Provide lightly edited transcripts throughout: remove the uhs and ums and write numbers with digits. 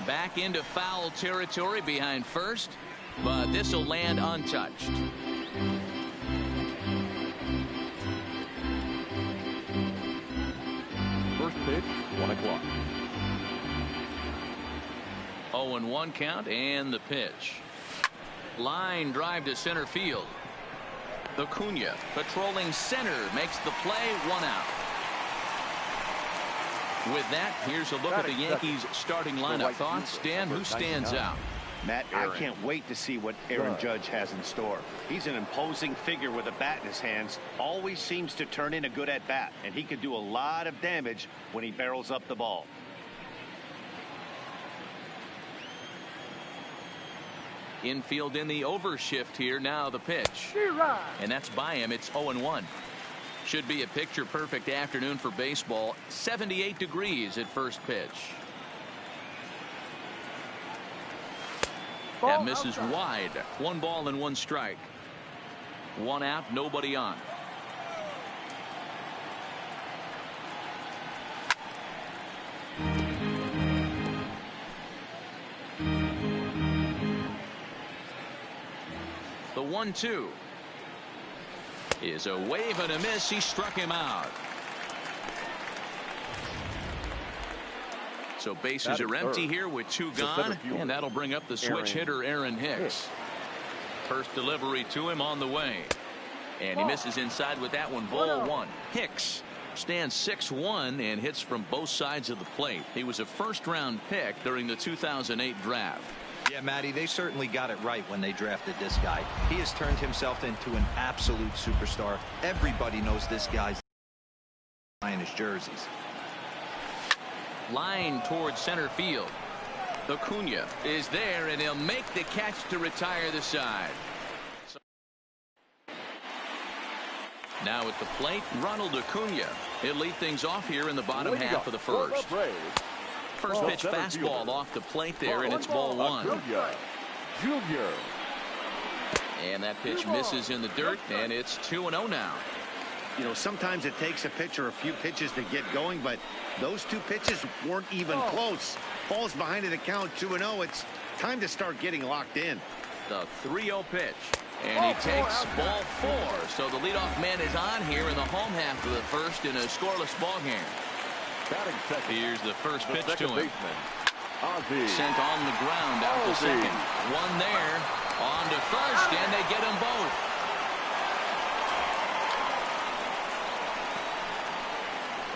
Back into foul territory behind first, but this will land untouched. First pitch, 1 o'clock. 0-1 count, and the pitch. Line drive to center field. Acuna patrolling center makes the play, 1 out. With that, here's a look at the Yankees starting lineup. Thoughts, Dan? Who stands out? Matt, I can't wait to see what Aaron Judge has in store. He's an imposing figure with a bat in his hands. Always seems to turn in a good at bat, and he can do a lot of damage when he barrels up the ball. Infield in the overshift here. Now the pitch. And that's by him. It's 0-1. Should be a picture-perfect afternoon for baseball. 78 degrees at first pitch. That misses wide. 1 ball and 1 strike. 1 out, nobody on. The 1-2 is a wave and a miss. He struck him out. So bases are empty here with 2 gone, and that'll bring up the switch hitter Aaron Hicks. First delivery to him on the way, and he misses inside with that one. Ball 1. Hicks stands 6'1" and hits from both sides of the plate. He was a first-round pick during the 2008 draft. Yeah, Matty, they certainly got it right when they drafted this guy. He has turned himself into an absolute superstar. Everybody knows this guy's in his jerseys. Line towards center field. Acuna is there, and he'll make the catch to retire the side. Now at the plate, Ronald Acuna. He'll lead things off here in the bottom half of the first. First pitch fastball off the plate there, and it's ball 1. Junior. And that pitch misses in the dirt, and it's 2-0 now. You know, sometimes it takes a pitcher a few pitches to get going, but those 2 pitches weren't even close. Falls behind in the count, 2-0. It's time to start getting locked in. The 3-0 pitch, and he takes ball 4. So the leadoff man is on here in the home half of the first in a scoreless ball game. Here's the first pitch to him. Sent on the ground out to second. 1 there, on to first, and they get them both.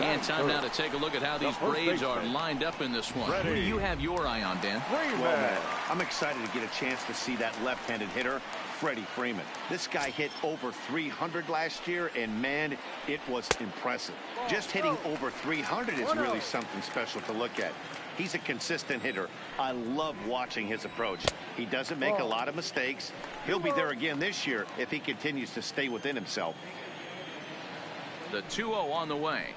And time now to take a look at how these Braves are lined up in this one. Who do you have your eye on, Dan? Well, man, I'm excited to get a chance to see that left-handed hitter, Freddie Freeman. This guy hit over 300 last year, and man, it was impressive. Just hitting over 300 is really something special to look at. He's a consistent hitter. I love watching his approach. He doesn't make a lot of mistakes. He'll be there again this year if he continues to stay within himself. The 2-0 on the way.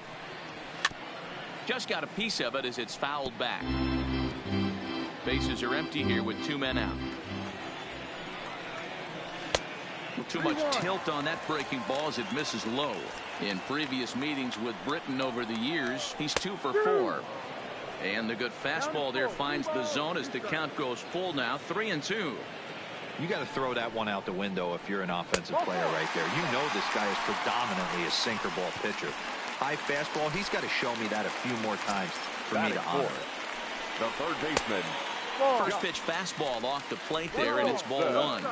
Just got a piece of it as it's fouled back. Bases are empty here with 2 men out. Too much tilt on that breaking ball as it misses low. In previous meetings with Britton over the years, he's 2 for 4. And the good fastball there finds the zone as the count goes full now, 3-2. You got to throw that one out the window if you're an offensive player right there. You know this guy is predominantly a sinker ball pitcher. High fastball, he's got to show me that a few more times for me to honor it. The third baseman. First pitch fastball off the plate there, and it's ball 1.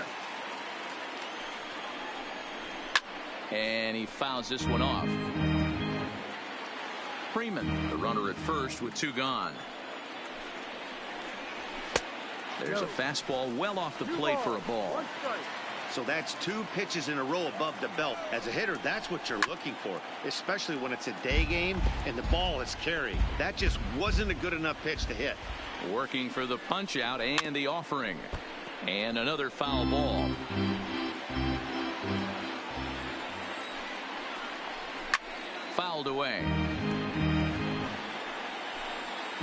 And he fouls this one off. Freeman, the runner at first with 2 gone. There's a fastball well off the plate for a ball. So that's 2 pitches in a row above the belt. As a hitter, that's what you're looking for, especially when it's a day game and the ball is carried. That just wasn't a good enough pitch to hit. Working for the punch out and the offering. And another foul ball. Fouled away.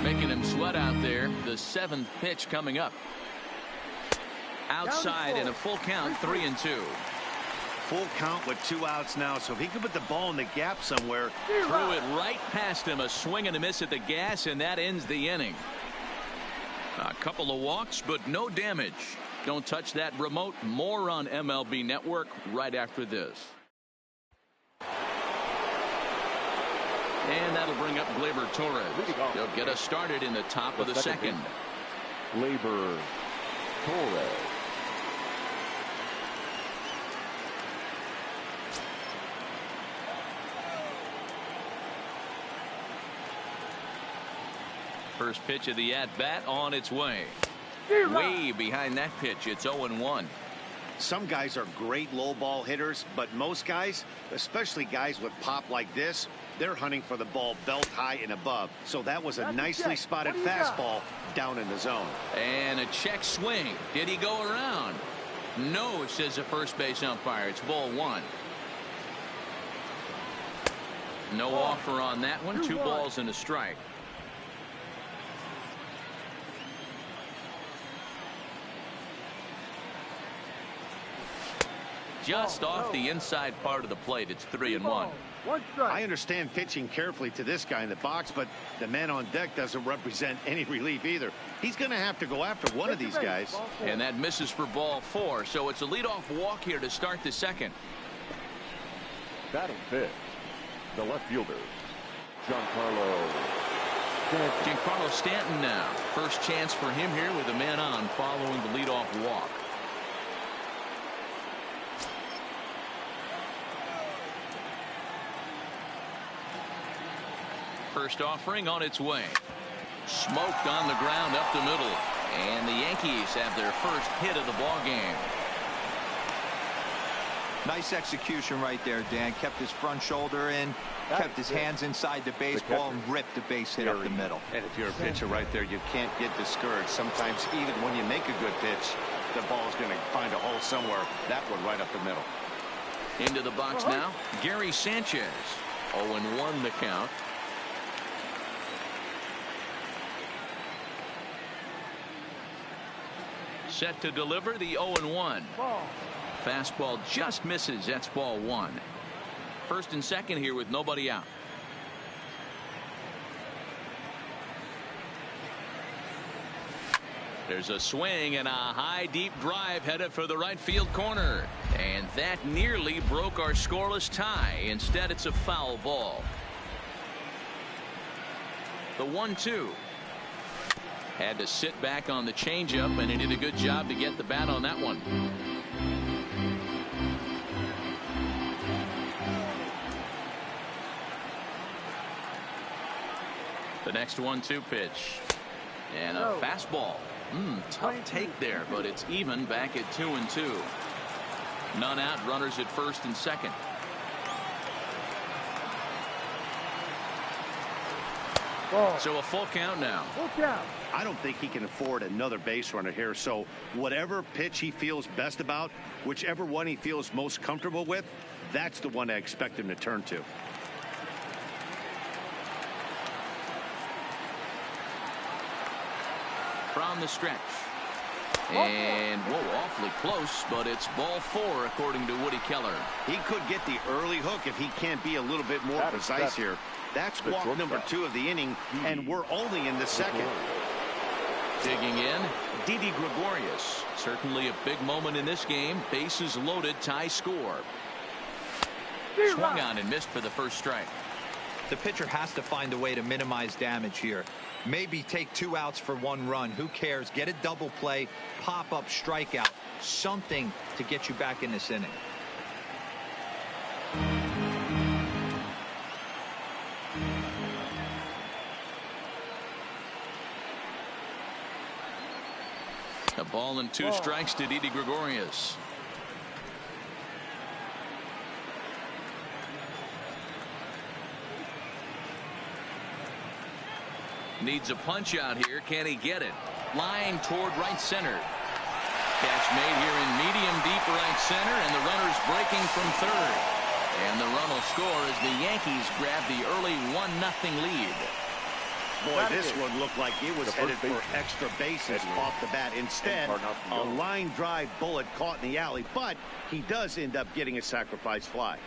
Making him sweat out there. The 7th pitch coming up. Outside in a full count, 3-2. Full count with 2 outs now, so if he could put the ball in the gap somewhere. Threw it right past him. A swing and a miss at the gas, and that ends the inning. A couple of walks, but no damage. Don't touch that remote. More on MLB Network right after this. And that'll bring up Gleyber Torres. He'll get us started in the top of the second. Gleyber Torres. First pitch of the at-bat on its way. Way behind that pitch. It's 0-1. Some guys are great low ball hitters, but most guys, especially guys with pop like this, they're hunting for the ball belt high and above. So that was a nicely spotted fastball down in the zone. And a check swing. Did he go around? No, says the first base umpire. It's ball one. No offer on that one. 2 balls and a strike. Just off the inside part of the plate. It's 3-1. I understand pitching carefully to this guy in the box, but the man on deck doesn't represent any relief either. He's going to have to go after one of these guys. And that misses for ball 4. So it's a leadoff walk here to start the second. Batting fifth, the left fielder, Giancarlo Stanton. Giancarlo Stanton now. First chance for him here with a man on following the leadoff walk. First offering on its way. Smoked on the ground up the middle. And the Yankees have their first hit of the ball game. Nice execution right there, Dan. Kept his front shoulder in, kept his hands inside the baseball, and ripped the base hit up the middle. And if you're a pitcher right there, you can't get discouraged. Sometimes even when you make a good pitch, the ball's going to find a hole somewhere. That one right up the middle. Into the box now, Gary Sanchez. 0-1 the count. Set to deliver the 0-1. Fastball just misses. That's ball 1. First and second here with nobody out. There's a swing and a high deep drive headed for the right field corner. And that nearly broke our scoreless tie. Instead, it's a foul ball. The 1-2. Had to sit back on the changeup, and he did a good job to get the bat on that one. The next 1-2 pitch. And a fastball. Tough take there, but it's even back at 2-2. None out, runners at first and second. So a full count now. I don't think he can afford another base runner here. So whatever pitch he feels best about, whichever one he feels most comfortable with, that's the one I expect him to turn to. From the stretch. And, whoa, awfully close, but it's ball 4, according to Woody Keller. He could get the early hook if he can't be a little bit more precise here. That's walk number 2 of the inning, and we're only in the second. Digging in, Didi Gregorius. Certainly a big moment in this game. Bases loaded, tie score. Swung on and missed for the first strike. The pitcher has to find a way to minimize damage here. Maybe take 2 outs for 1 run. Who cares? Get a double play, pop up, strikeout. Something to get you back in this inning. A ball and 2 strikes to Didi Gregorius. Needs a punch out here. Can he get it? Line toward right center. Catch made here in medium deep right center, and the runner's breaking from third. And the run will score as the Yankees grab the early 1-0 lead. Boy, this one looked like it was headed for extra bases off the bat. Instead, a line drive bullet caught in the alley, but he does end up getting a sacrifice fly.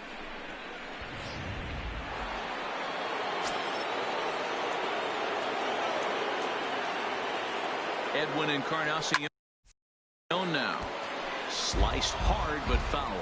Edwin Encarnacion now. Sliced hard but foul.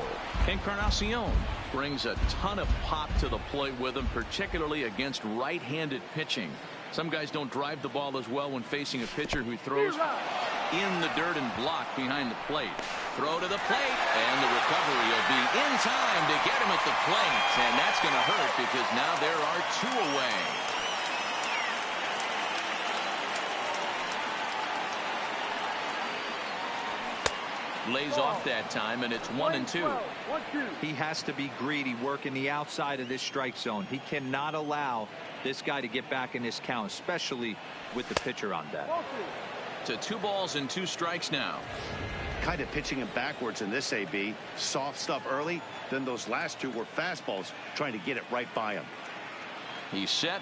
Encarnacion brings a ton of pop to the plate with him, particularly against right-handed pitching. Some guys don't drive the ball as well when facing a pitcher who throws in the dirt and block behind the plate. Throw to the plate, and the recovery will be in time to get him at the plate. And that's going to hurt because now there are two away. Lays off that time, and it's 1-2. He has to be greedy, working the outside of this strike zone. He cannot allow this guy to get back in this count, especially with the pitcher on deck. To 2 balls and 2 strikes now. Kind of pitching him backwards in this AB. Soft stuff early, then those last 2 were fastballs, trying to get it right by him. He's set.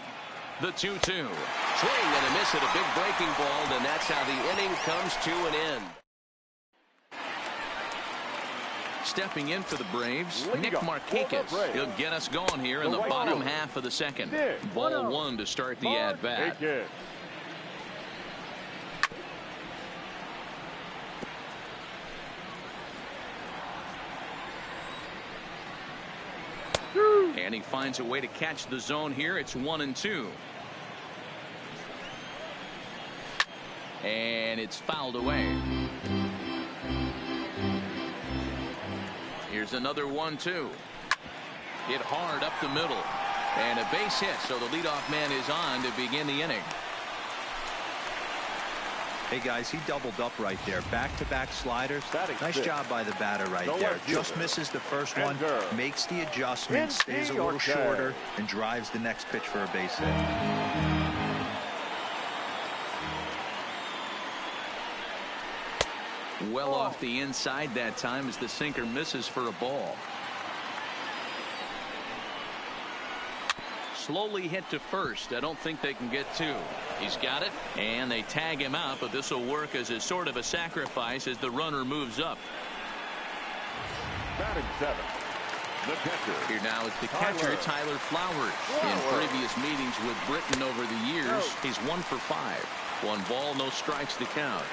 The 2-2. Swing and a miss at a big breaking ball, and that's how the inning comes to an end. Stepping in for the Braves, Nick Markakis. He'll get us going here in the bottom half of the second. Ball 1 to start the at-bat. And he finds a way to catch the zone here. It's 1-2. And it's fouled away. Here's another 1-2. Hit hard up the middle. And a base hit, so the leadoff man is on to begin the inning. Hey, guys, he doubled up right there. Back-to-back sliders. Nice job by the batter right there. Just misses the first one, makes the adjustment, stays a little shorter, and drives the next pitch for a base hit. Well off the inside that time as the sinker misses for a ball. Slowly hit to first. I don't think they can get 2. He's got it, and they tag him out, but this will work as a sort of a sacrifice as the runner moves up. Batting 7. The catcher. Here now is the catcher, Tyler Flowers. In previous meetings with Britton over the years, he's 1 for 5. 1 ball, no strikes to count.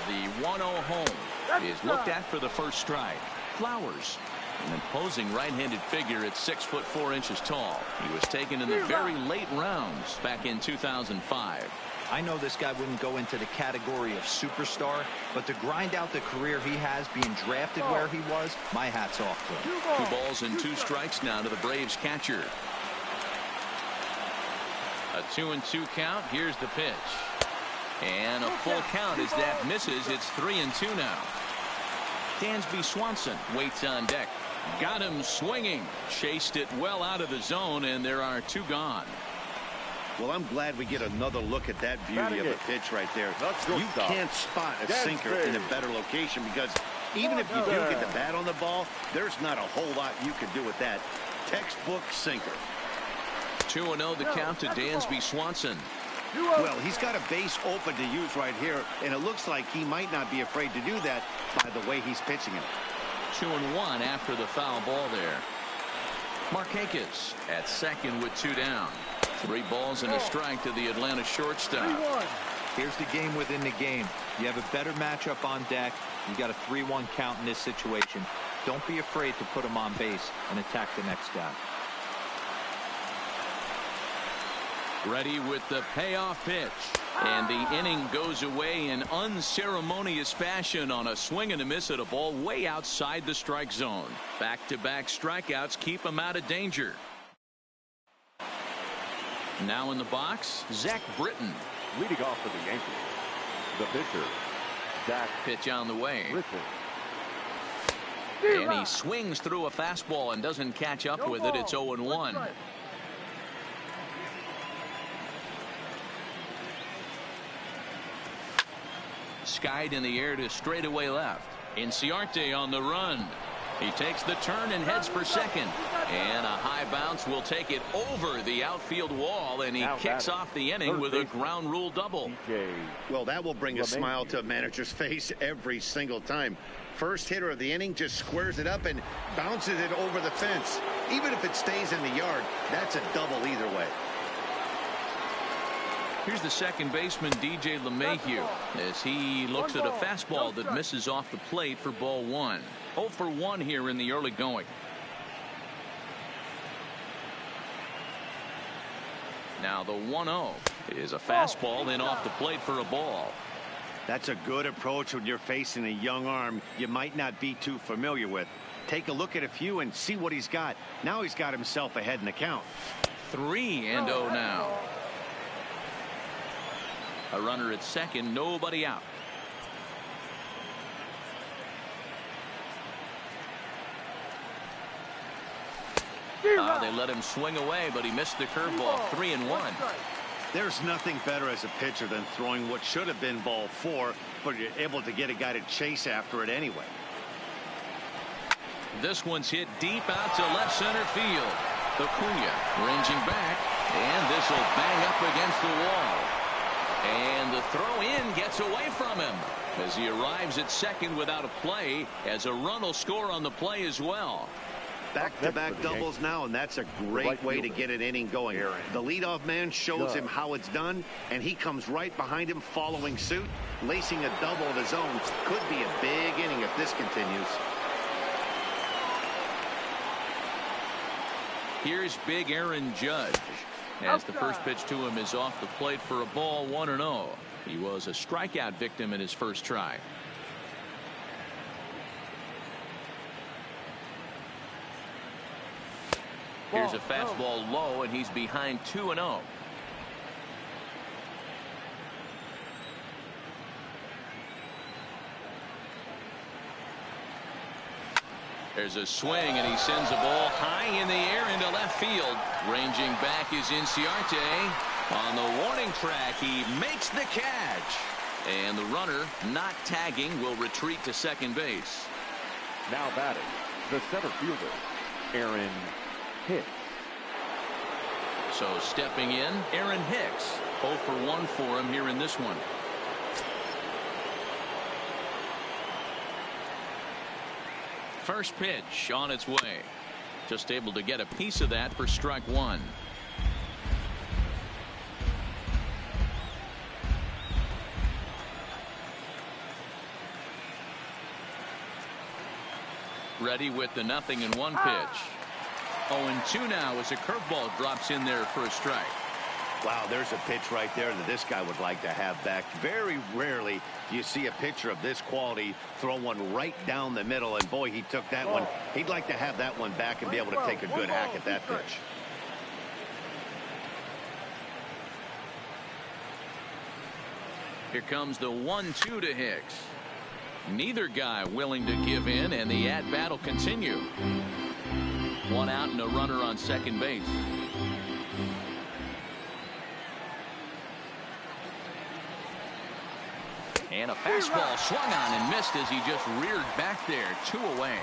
The 1-0 home is looked at for the first strike. Flowers, an imposing right-handed figure at 6'4" tall. He was taken in the very late rounds back in 2005. I know this guy wouldn't go into the category of superstar, but to grind out the career he has being drafted where he was, my hat's off to him. 2 balls and 2 strikes now to the Braves catcher. A 2-2 count. Here's the pitch. And a full count as that misses. It's 3-2 now. Dansby Swanson waits on deck. Got him swinging. Chased it well out of the zone, and there are 2 gone. Well, I'm glad we get another look at that beauty of the pitch right there. You can't spot a sinker in a better location because even if you do get the bat on the ball, there's not a whole lot you can do with that. Textbook sinker. 2-0 the count to Dansby Swanson. Well, he's got a base open to use right here, and it looks like he might not be afraid to do that by the way he's pitching it. 2-1 after the foul ball there. Markakis at second with 2 down. 3 balls and a strike to the Atlanta shortstop. Here's the game within the game. You have a better matchup on deck. You got a 3-1 count in this situation. Don't be afraid to put him on base and attack the next guy. Ready with the payoff pitch. And the inning goes away in unceremonious fashion on a swing and a miss at a ball way outside the strike zone. Back-to-back strikeouts keep him out of danger. Now in the box, Zach Britton. Leading off for the Yankees, the pitcher, Zach. Pitch on the way. And he swings through a fastball and doesn't catch up with it. It's 0-1. Skied in the air to straightaway left. Inciarte on the run. He takes the turn and heads for second. And a high bounce will take it over the outfield wall, and he kicks off the inning with a ground rule double. Well, that will bring a smile to a manager's face every single time. First hitter of the inning just squares it up and bounces it over the fence. Even if it stays in the yard, that's a double either way. Here's the second baseman, DJ LeMahieu, as he looks at a fastball that misses off the plate for ball one. 0 for 1 here in the early going. Now the 1-0 is a fastball in off the plate for a ball. That's a good approach when you're facing a young arm you might not be too familiar with. Take a look at a few and see what he's got. Now he's got himself ahead in the count. 3-0 now. A runner at second, nobody out. They let him swing away, but he missed the curveball. 3-1. There's nothing better as a pitcher than throwing what should have been ball 4, but you're able to get a guy to chase after it anyway. This one's hit deep out to left center field. Acuna ranging back, and this will bang up against the wall. And the throw in gets away from him as he arrives at second without a play, as a run will score on the play as well. Back-to-back doubles now, and that's a great way to get an inning going. The leadoff man shows him how it's done, and he comes right behind him following suit. Lacing a double of his own could be a big inning if this continues. Here's big Aaron Judge, as the first pitch to him is off the plate for a ball. 1-0. He was a strikeout victim in his first try. Here's a fastball low, and he's behind 2-0. There's a swing, and he sends a ball high in the air into left field. Ranging back is Inciarte. On the warning track, he makes the catch. And the runner, not tagging, will retreat to second base. Now batting, the center fielder, Aaron Hicks. So stepping in, Aaron Hicks. 0 for 1 for him here in this one. First pitch on its way. Just able to get a piece of that for strike one. Ready with the 0-1 pitch. 0-2 now as a curveball drops in there for a strike. Wow, there's a pitch right there that this guy would like to have back. Very rarely do you see a pitcher of this quality throw one right down the middle, and boy, he took that one. He'd like to have that one back and be able to take a good hack at that pitch. Here comes the 1-2 to Hicks. Neither guy willing to give in, and the at-bat will continue. One out and a runner on second base. And a fastball swung on and missed as he just reared back there. 2 away.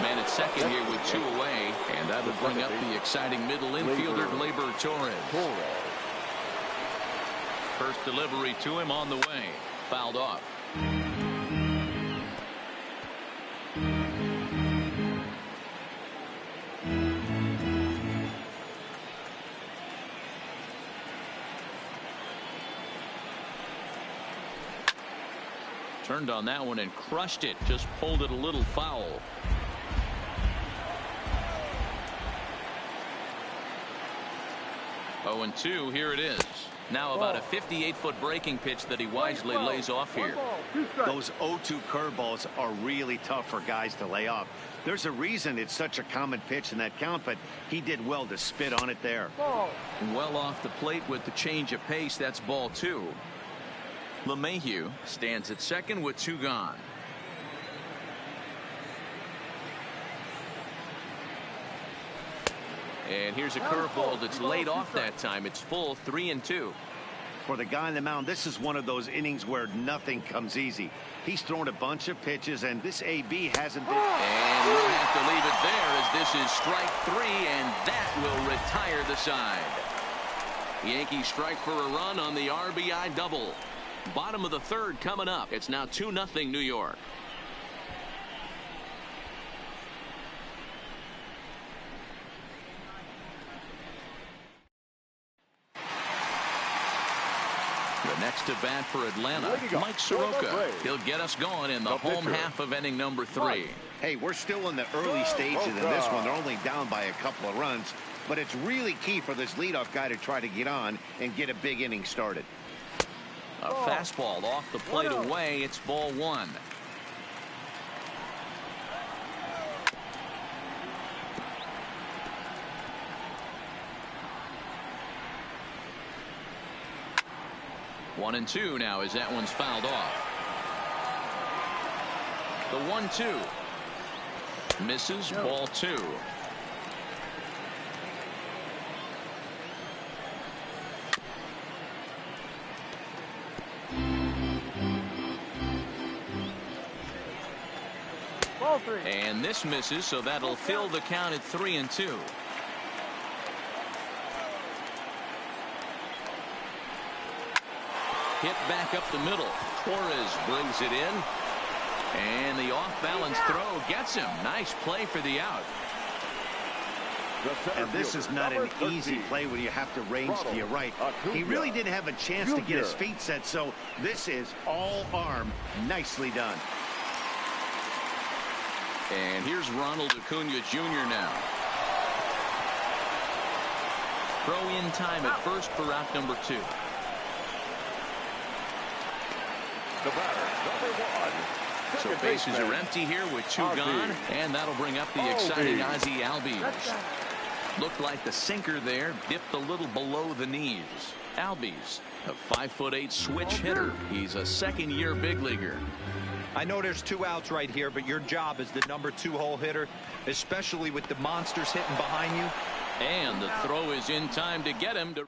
Man at second here with 2 away, and that would bring up the exciting middle infielder, Gleyber Torres. First delivery to him on the way. Fouled off. Turned on that one and crushed it. Just pulled it a little foul. Oh, and 2. Here it is. Now about a 58-foot breaking pitch that he wisely lays off here. Those 0-2 curveballs are really tough for guys to lay off. There's a reason it's such a common pitch in that count, but he did well to spit on it there. Well off the plate with the change of pace. That's ball 2. LeMahieu stands at second with 2 gone. And here's a curveball that's laid off that time. It's full. 3-2. For the guy on the mound, this is one of those innings where nothing comes easy. He's thrown a bunch of pitches, and this AB hasn't been. And we'll have to leave it there as this is strike 3, and that will retire the side. Yankees strike for a run on the RBI double. Bottom of the 3rd coming up. It's now 2-0 New York. The next to bat for Atlanta, Mike Soroka. He'll get us going in the home half of inning number 3. Hey, we're still in the early stages in this one. They're only down by a couple of runs, but it's really key for this leadoff guy to try to get on and get a big inning started. A fastball off the plate away. It's ball 1. One and 2 now as that one's fouled off. The 1-2 misses. Ball 2. And this misses, so that'll fill the count at 3-2. Hit back up the middle. Torres brings it in. And the off-balance throw gets him. Nice play for the out. And this is not an easy play when you have to range to your right. He really didn't have a chance to get his feet set, so this is all arm. Nicely done. And here's Ronald Acuna Jr. now. Throw in time at first for out number 2. The batter, number 1. So bases are empty here with 2 gone, and that'll bring up the exciting Ozzie Albies. Looked like the sinker there dipped a little below the knees. Albies, a 5'8" switch hitter. He's a second-year big leaguer. I know there's 2 outs right here, but your job as the number 2 hole hitter, especially with the monsters hitting behind you. And the throw is in time to get him to.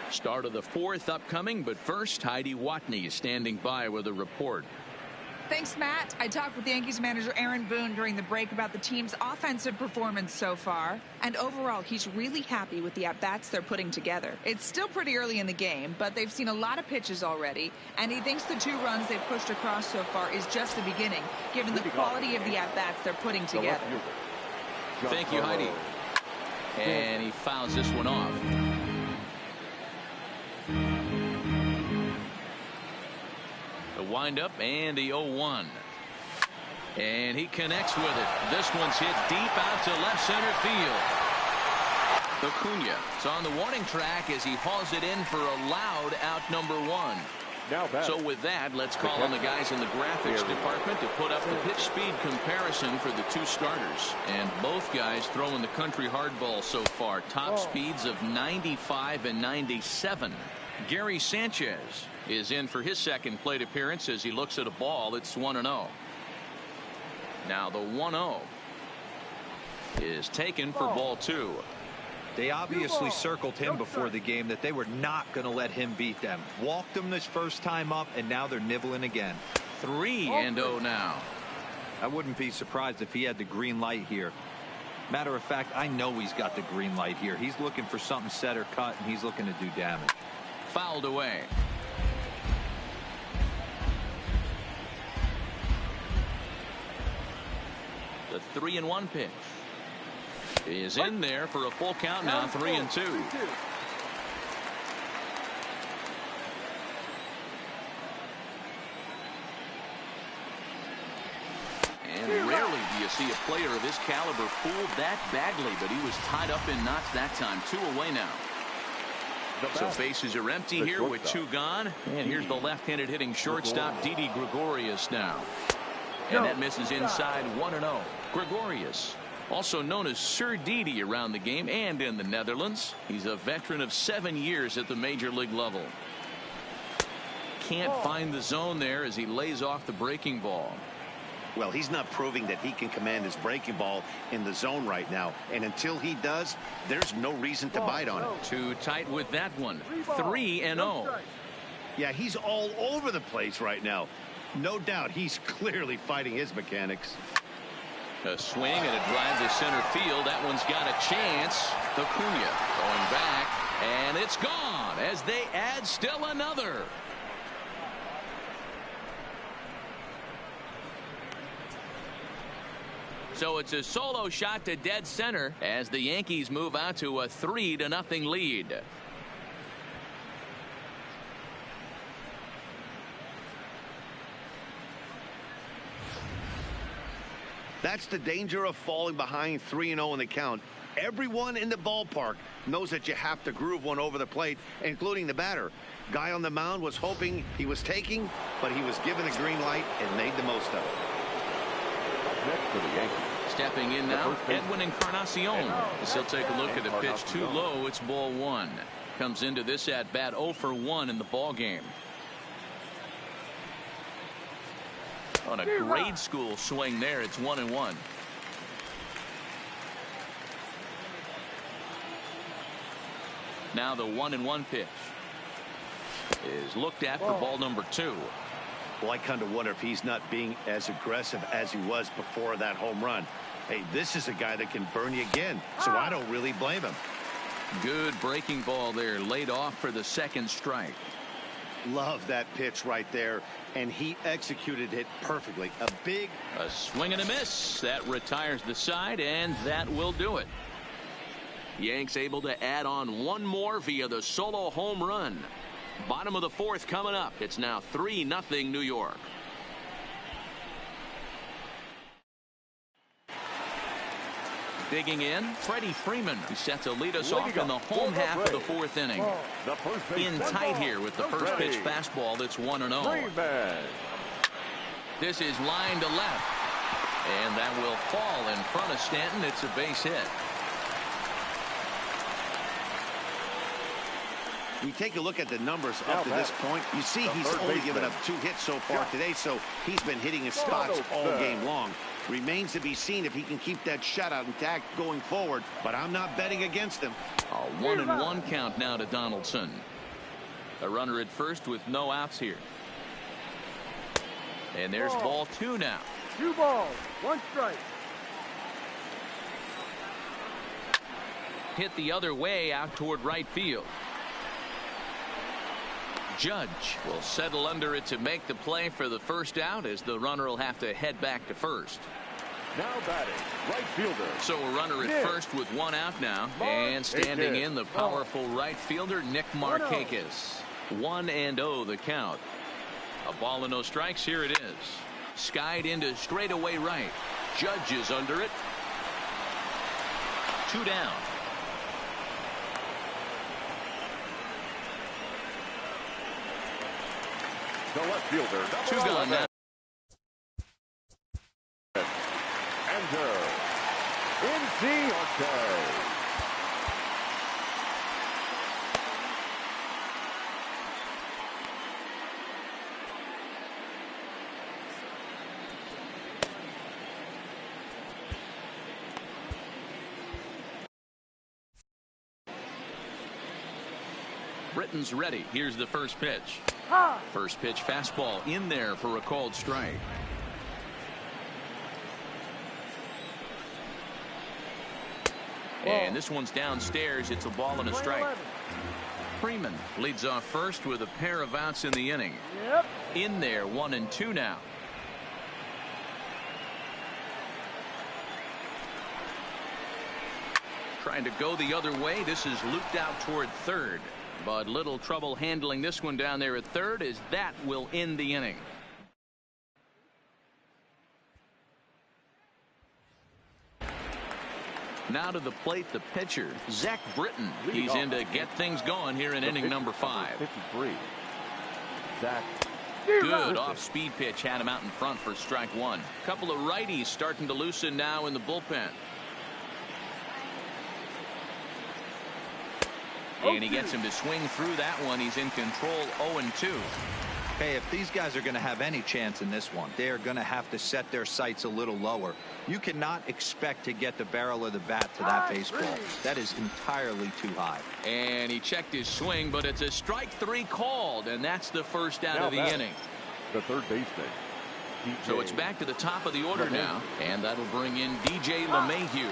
Start of the 4th upcoming, but first, Heidi Watney is standing by with a report. Thanks, Matt. I talked with Yankees manager Aaron Boone during the break about the team's offensive performance so far. And overall, he's really happy with the at-bats they're putting together. It's still pretty early in the game, but they've seen a lot of pitches already. And he thinks the 2 runs they've pushed across so far is just the beginning, given the quality of the at-bats they're putting together. Thank you, Heidi. And he fouls this one off. The windup and the 0-1. And he connects with it. This one's hit deep out to left center field. Acuna is on the warning track as he hauls it in for a loud out number 1. So with that, let's call on the guys in the graphics department to put up the pitch speed comparison for the 2 starters. And both guys throwing the country hardball so far. Top speeds of 95 and 97. Gary Sanchez is in for his second plate appearance as he looks at a ball. It's 1-0. Now the 1-0 is taken for ball 2. They obviously circled him before the game that they were not going to let him beat them. Walked him this first time up, and now they're nibbling again. 3-0 now. I wouldn't be surprised if he had the green light here. Matter of fact, I know he's got the green light here. He's looking for something set or cut, and he's looking to do damage. Fouled away. The 3-1 pitch is in there for a full count now. 3-2. And rarely do you see a player of his caliber fooled that badly, but he was tied up in knots that time. 2 away now. So bases are empty here with 2 gone. And here's the left-handed hitting shortstop Didi Gregorius now. And that misses inside. 1-0. Gregorius, also known as Sir Didi around the game and in the Netherlands. He's a veteran of 7 years at the major league level. Can't find the zone there as he lays off the breaking ball. Well, he's not proving that he can command his breaking ball in the zone right now. And until he does, there's no reason to bite on it. Too tight with that one. 3-0. Yeah, he's all over the place right now. No doubt he's clearly fighting his mechanics. A swing and a drive to center field. That one's got a chance. Acuna going back, and it's gone as they add still another. So it's a solo shot to dead center as the Yankees move out to a 3-0 lead. That's the danger of falling behind 3-0 in the count. Everyone in the ballpark knows that you have to groove one over the plate, including the batter. Guy on the mound was hoping he was taking, but he was given the green light and made the most of it. Next for the Yankees. Stepping in now, Edwin Encarnacion. As he'll take a look at a pitch too low. It's ball one. Comes into this at bat 0 for 1 in the ball game. On a grade school swing there, it's 1-1. Now the 1-1 pitch is looked at for ball number 2. Well, I kind of wonder if he's not being as aggressive as he was before that home run. Hey, this is a guy that can burn you again, so I don't really blame him. Good breaking ball there, laid off for the second strike. Love that pitch right there, and he executed it perfectly. A swing and a miss. That retires the side, and that will do it. Yanks able to add on one more via the solo home run. Bottom of the 4th coming up. It's now 3-0 New York. Digging in, Freddie Freeman, who set to lead us off in the home half of the 4th inning. In tight here with the first pitch fastball that's 1-0. This is line to left, and that will fall in front of Stanton. It's a base hit. We take a look at the numbers up to this point. You see he's only given up 2 hits so far today, so he's been hitting his spots all game long. Remains to be seen if he can keep that shutout intact going forward, but I'm not betting against him. A 1-1 count now to Donaldson. A runner at first with no outs here. And there's ball 2 now. 2 balls, 1 strike. Hit the other way out toward right field. Judge will settle under it to make the play for the first out, as the runner will have to head back to first. Now batting, right fielder. So a runner at first with 1 out now, and standing in the powerful right fielder Nick Markakis. 1-0 the count. A ball and no strikes. Here it is. Skied into straightaway right. Judge is under it. 2 down. The left fielder. 2 gone now. Enter Inci Ortez. Britton's ready. Here's the first pitch. First pitch fastball in there for a called strike. And this one's downstairs. It's a ball and a strike. Freeman leads off first with a pair of outs in the inning. In there, 1-2 now. Trying to go the other way. This is looped out toward third. But little trouble handling this one down there at third, as that will end the inning. Now to the plate, the pitcher, Zach Britton. He's in to get things going here in inning number 5. 53. Zach. Good off-speed pitch had him out in front for strike 1. Couple of righties starting to loosen now in the bullpen. And he gets him to swing through that one. He's in control, 0-2. Hey, if these guys are going to have any chance in this one, they are going to have to set their sights a little lower. You cannot expect to get the barrel of the bat to that baseball. That is entirely too high. And he checked his swing, but it's a strike 3 called, and that's the first out of the inning. The third baseman. So it's back to the top of the order now, and that'll bring in DJ LeMahieu.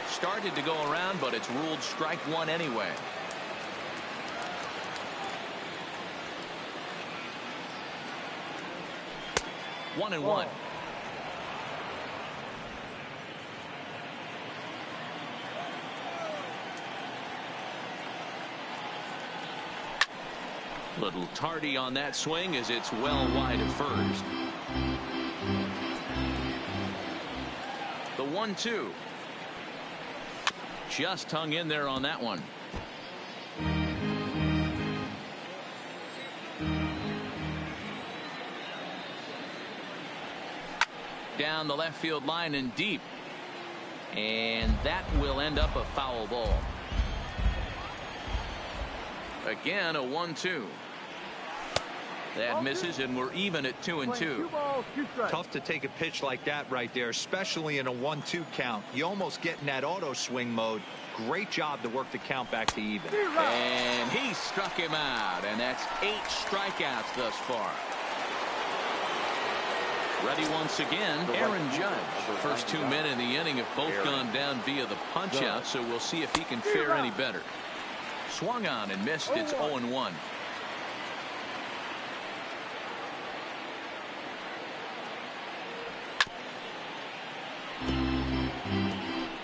Started to go around, but it's ruled strike 1 anyway. 1-1. Little tardy on that swing, as it's well wide of first. 1-2. Just hung in there on that one. Down the left field line and deep. And that will end up a foul ball. Again, a 1-2. That misses, and we're even at 2-2. Tough to take a pitch like that right there, especially in a 1-2 count. You almost get in that auto swing mode. Great job to work the count back to even. And he struck him out, and that's 8 strikeouts thus far. Ready once again, Aaron Judge. First 2 men in the inning have both gone down via the punch-out, so we'll see if he can fare any better. Swung on and missed. It's 0-1.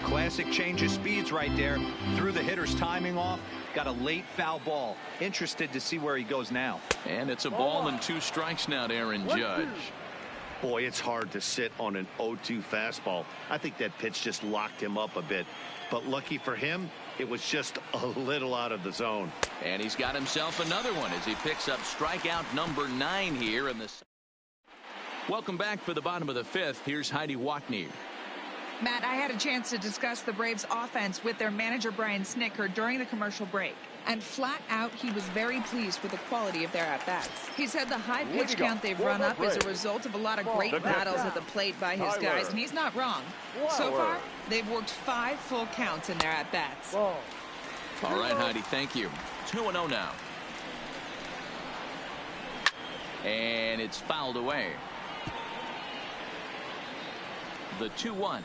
Classic change of speeds right there. Threw the hitter's timing off. Got a late foul ball. Interested to see where he goes now. And it's a ball and 2 strikes now to Aaron Judge. Boy, it's hard to sit on an 0-2 fastball. I think that pitch just locked him up a bit. But lucky for him, it was just a little out of the zone. And he's got himself another one as he picks up strikeout number 9 here in the. Welcome back for the bottom of the 5th. Here's Heidi Watney. Matt, I had a chance to discuss the Braves offense with their manager Brian Snitker during the commercial break. And flat out, he was very pleased with the quality of their at-bats. He said the high pitch count they've run up is a result of a lot of great battles at the plate by his guys, and he's not wrong. So far, they've worked 5 full counts in their at-bats. All right, Heidi, thank you. 2-0 now. And it's fouled away. The 2-1.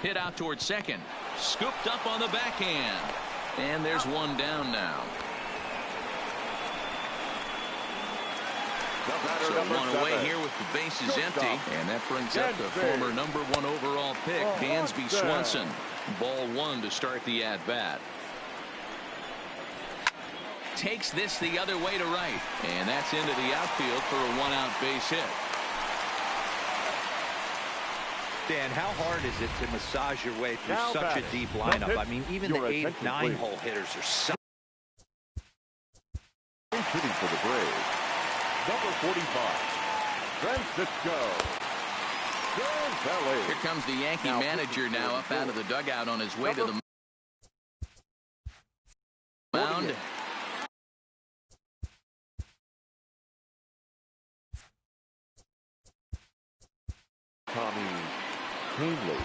Hit out towards second. Scooped up on the backhand. And there's one down now. So one away here with the bases empty. And that brings up the former #1 overall pick, Dansby Swanson. Ball 1 to start the at-bat. Takes this the other way to right. And that's into the outfield for a 1-out base hit. Dan, how hard is it to massage your way through such a deep lineup? I mean, even the 8-9 hole hitters are so. Hitting for the Braves, number 45, Francisco Gonzalez. Here comes the Yankee manager now up out of the dugout on his way to the mound. Tommy Hanley.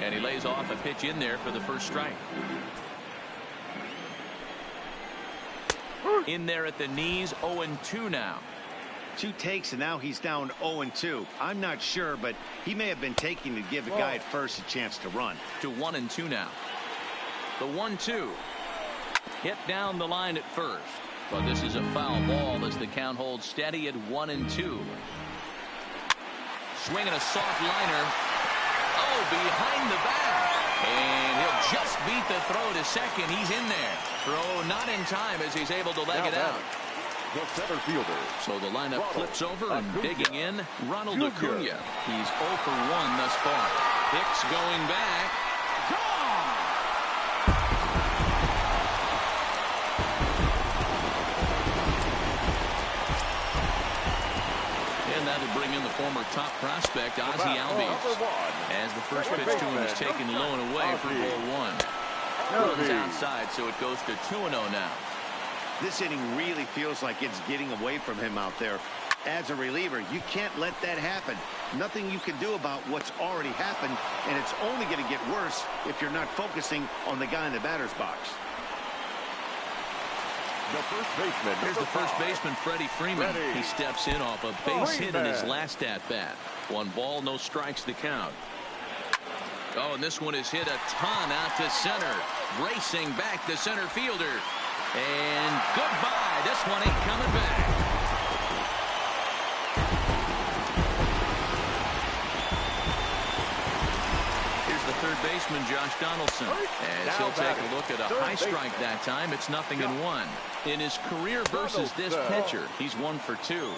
And he lays off a pitch in there for the first strike. In there at the knees, 0-2 now. 2 takes, and now he's down 0-2. I'm not sure, but he may have been taking to give the guy at first a chance to run. To 1-2 now. The 1-2. Hit down the line at first. But this is a foul ball as the count holds steady at 1-2. Swinging a soft liner. Oh, behind the back. And he'll just beat the throw to second. He's in there. Throw not in time as he's able to leg it out. The center fielder. So the lineup flips over and digging in, Ronald Acuna. He's 0 for 1 thus far. Hicks going back. Gone! And that'll bring in the former top prospect, Ozzie Albies. As the first pitch to him is taken low and away for ball 1. Runs outside, so it goes to 2-0 now. This inning really feels like it's getting away from him out there. As a reliever, you can't let that happen. Nothing you can do about what's already happened, and it's only going to get worse if you're not focusing on the guy in the batter's box. The first baseman. Here's the first baseman, Freddie Freeman. He steps in off a base hit in his last at-bat. 1 ball, no strikes to count. Oh, and this one is hit a ton out to center. Racing back the center fielder. And goodbye. This one ain't coming back. Here's the third baseman Josh Donaldson. As he'll take a look at a high strike that time. It's 0-1. In his career versus this pitcher, he's 1 for 2.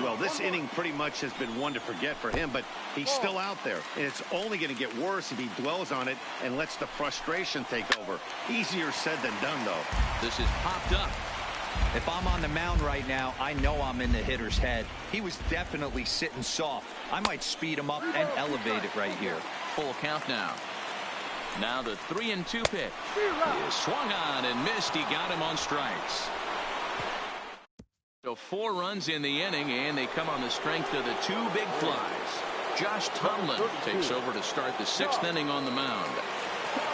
Well, this inning pretty much has been one to forget for him, but he's still out there, and it's only going to get worse if he dwells on it and lets the frustration take over. Easier said than done, though. This is popped up. If I'm on the mound right now, I know I'm in the hitter's head. He was definitely sitting soft. I might speed him up and elevate it right here. Full count now. Now the 3-2 pitch. He is swung on and missed. He got him on strikes. So 4 runs in the inning, and they come on the strength of the 2 big flies. Josh Tomlin takes over to start the 6th inning on the mound.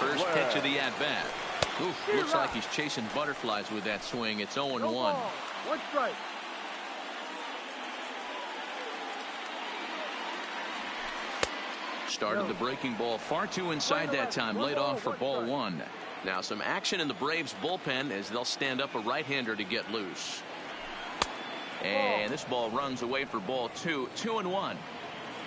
First pitch of the at-bat. Looks like he's chasing butterflies with that swing. It's 0-1. 1 strike. Started the breaking ball far too inside that time. Laid off for ball 1. Now some action in the Braves bullpen as they'll stand up a right-hander to get loose. And this ball runs away for ball 2. 2-1.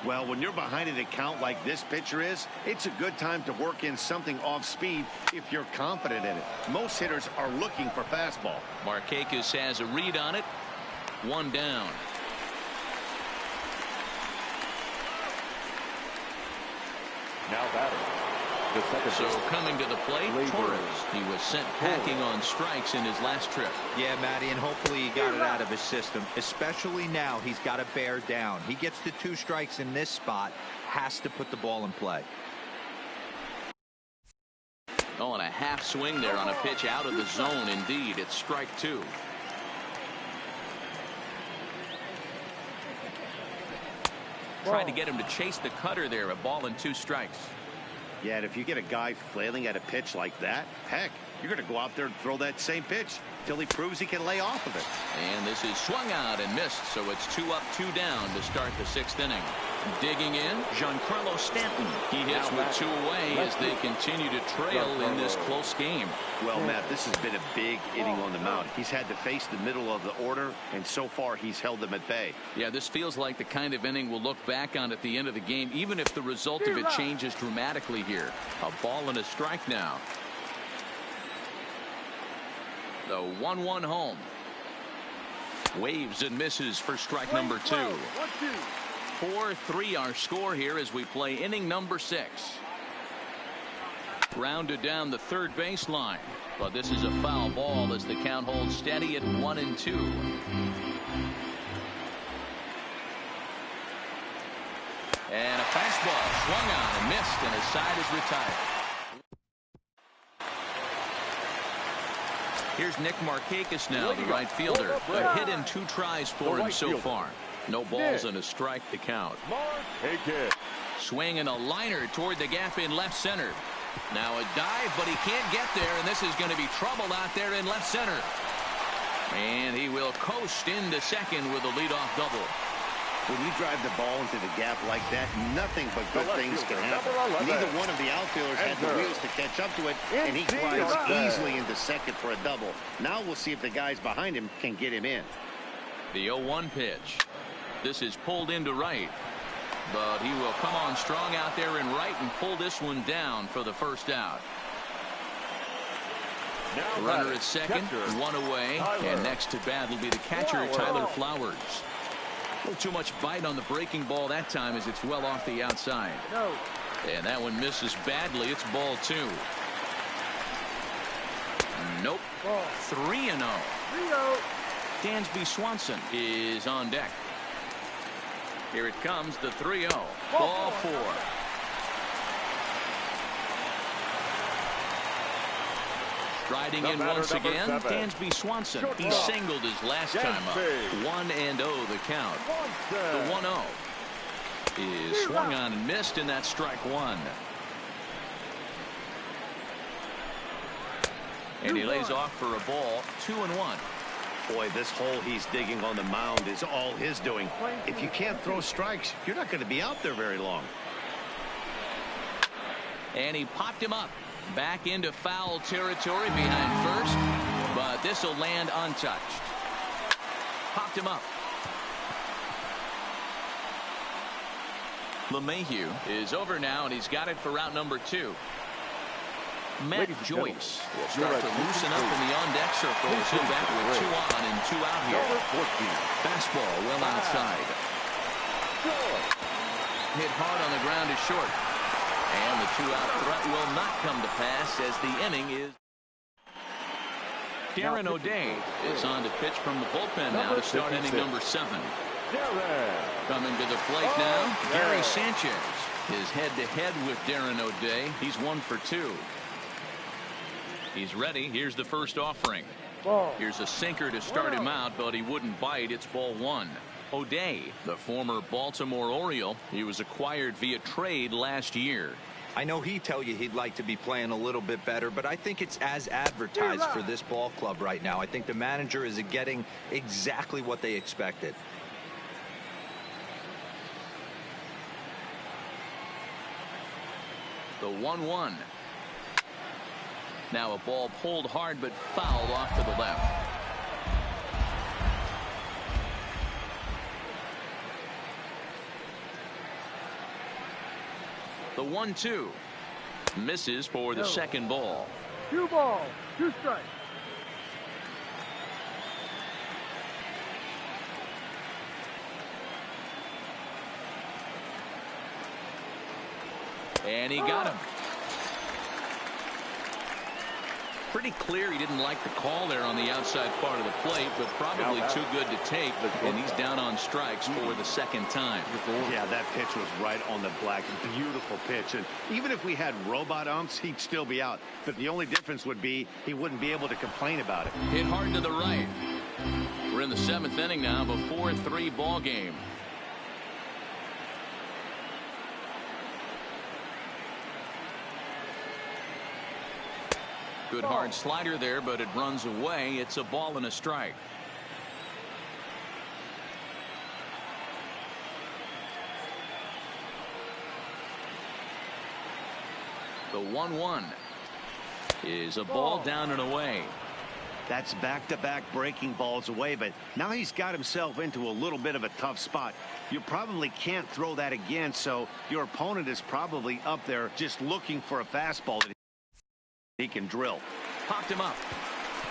Well, when you're behind an account like this pitcher is, it's a good time to work in something off speed if you're confident in it. Most hitters are looking for fastball. Markakis has a read on it. 1 down. Now batting. So coming to the plate, Torres. He was sent packing on strikes in his last trip. Yeah, Matty, and hopefully he got it out of his system. Especially now, he's got to bear down. He gets the 2 strikes in this spot, has to put the ball in play. Oh, and a half swing there on a pitch out of the zone. Indeed, it's strike 2. Tried to get him to chase the cutter there. A ball and 2 strikes. Yeah, and if you get a guy flailing at a pitch like that, heck, you're going to go out there and throw that same pitch till he proves he can lay off of it. And this is swung out and missed, so it's 2 up, 2 down to start the 6th inning. Digging in, Giancarlo Stanton. He hits with 2 away as they continue to trail in this close game. Well, Matt, this has been a big inning on the mound. He's had to face the middle of the order, and so far he's held them at bay. Yeah, this feels like the kind of inning we'll look back on at the end of the game, even if the result of it changes dramatically here. A ball and a strike now. The 1-1 home. Waves and misses for strike number 2. 4-3 our score here as we play inning number 6. Rounded down the third baseline, but this is a foul ball as the count holds steady at 1-2. And a fastball swung on and missed, and his side is retired. Here's Nick Markakis now, the right fielder. A hit in 2 tries for him so far. No balls and a strike to count. Swing and a liner toward the gap in left center. Now a dive, but he can't get there, and this is going to be trouble out there in left center. And he will coast into second with a leadoff double. When you drive the ball into the gap like that, nothing but good things can happen. Neither one of the outfielders had the wheels to catch up to it, and he glides easily into second for a double. Now we'll see if the guys behind him can get him in. The 0-1 pitch. This is pulled into right, but he will come on strong out there in right and pull this one down for the first out. Runner at second, 1 away, and next to bat will be the catcher Tyler Flowers. A little too much bite on the breaking ball that time as it's well off the outside. And that one misses badly. It's ball 2. Nope. 3-0. Dansby Swanson is on deck. Here it comes, the 3-0. Ball 4. Striding in once again, Dansby Swanson. He singled his last time up. 1-0 the count. The 1-0 is swung on and missed, and that's strike 1. And he lays off for a ball. 2-1. Boy, this hole he's digging on the mound is all his doing. If you can't throw strikes, you're not going to be out there very long. And he popped him up. Back into foul territory behind first, but this will land untouched. Popped him up. LeMahieu is over now, and he's got it for route number 2. Matt Joyce will start to loosen up in the on-deck circle as he'll back with 2 on and 2 out here. Fastball well outside. Hit hard on the ground is short. And the 2-out threat will not come to pass as the inning is. Darren O'Day is on to pitch from the bullpen now to start inning number 7. Coming to the plate now, Gary Sanchez is head-to-head with Darren O'Day. He's 1 for 2. He's ready. Here's the first offering. Here's a sinker to start him out, but he wouldn't bite. It's ball 1. O'Day, the former Baltimore Oriole, he was acquired via trade last year. I know he'd tell you he'd like to be playing a little bit better, but I think it's as advertised for this ball club right now. I think the manager is getting exactly what they expected. The 1-1. Now a ball pulled hard but fouled off to the left. The 1-2 misses for the second ball. 2 balls, 2 strikes. And he got him. Pretty clear he didn't like the call there on the outside part of the plate, but probably too good to take, and he's down on strikes for the second time. Yeah, that pitch was right on the black. Beautiful pitch. And even if we had robot umps, he'd still be out. But the only difference would be he wouldn't be able to complain about it. Hit hard to the right. We're in the 7th inning now of a 4-3 ball game. Good hard slider there, but it runs away. It's a ball and a strike. The 1-1 is a ball down and away. That's back-to-back breaking balls away, but now he's got himself into a little bit of a tough spot. You probably can't throw that again, so your opponent is probably up there just looking for a fastball that he can drill. Popped him up.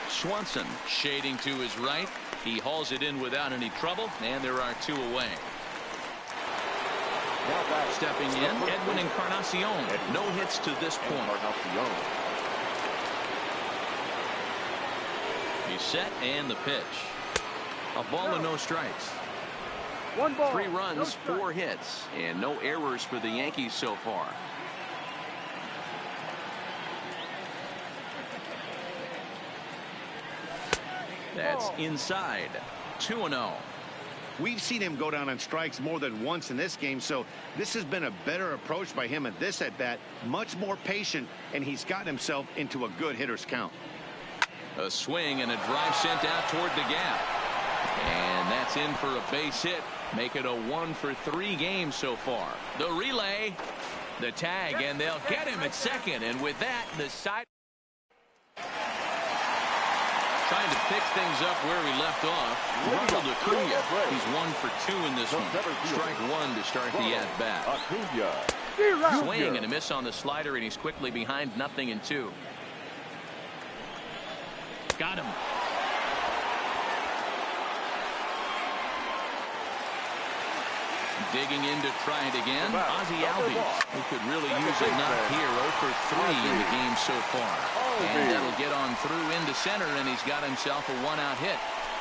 Swanson shading to his right. He hauls it in without any trouble, and there are 2 away. Stepping in, Edwin Encarnacion. No hits to this point. He's set, and the pitch. A ball and no strikes. 1 ball, 3 runs, 4 hits, and no errors for the Yankees so far. That's inside. 2-0. We've seen him go down on strikes more than once in this game, so this has been a better approach by him at this at-bat. Much more patient, and he's gotten himself into a good hitter's count. A swing and a drive sent out toward the gap. And that's in for a base hit. Make it a 1-for-3 game so far. The relay, the tag, and they'll get him at second. And with that, the side. Trying to pick things up where he left off. Ronald Acuna. He's 1 for 2 in this one. Strike 1 to start the at-bat. Swing and a miss on the slider, and he's quickly behind 0-2. Got him. Digging in to try it again. Ozzie Albies, who could really use a knock here. 0 for 3 in the game so far. And that'll get on through into center, and he's got himself a 1-out hit.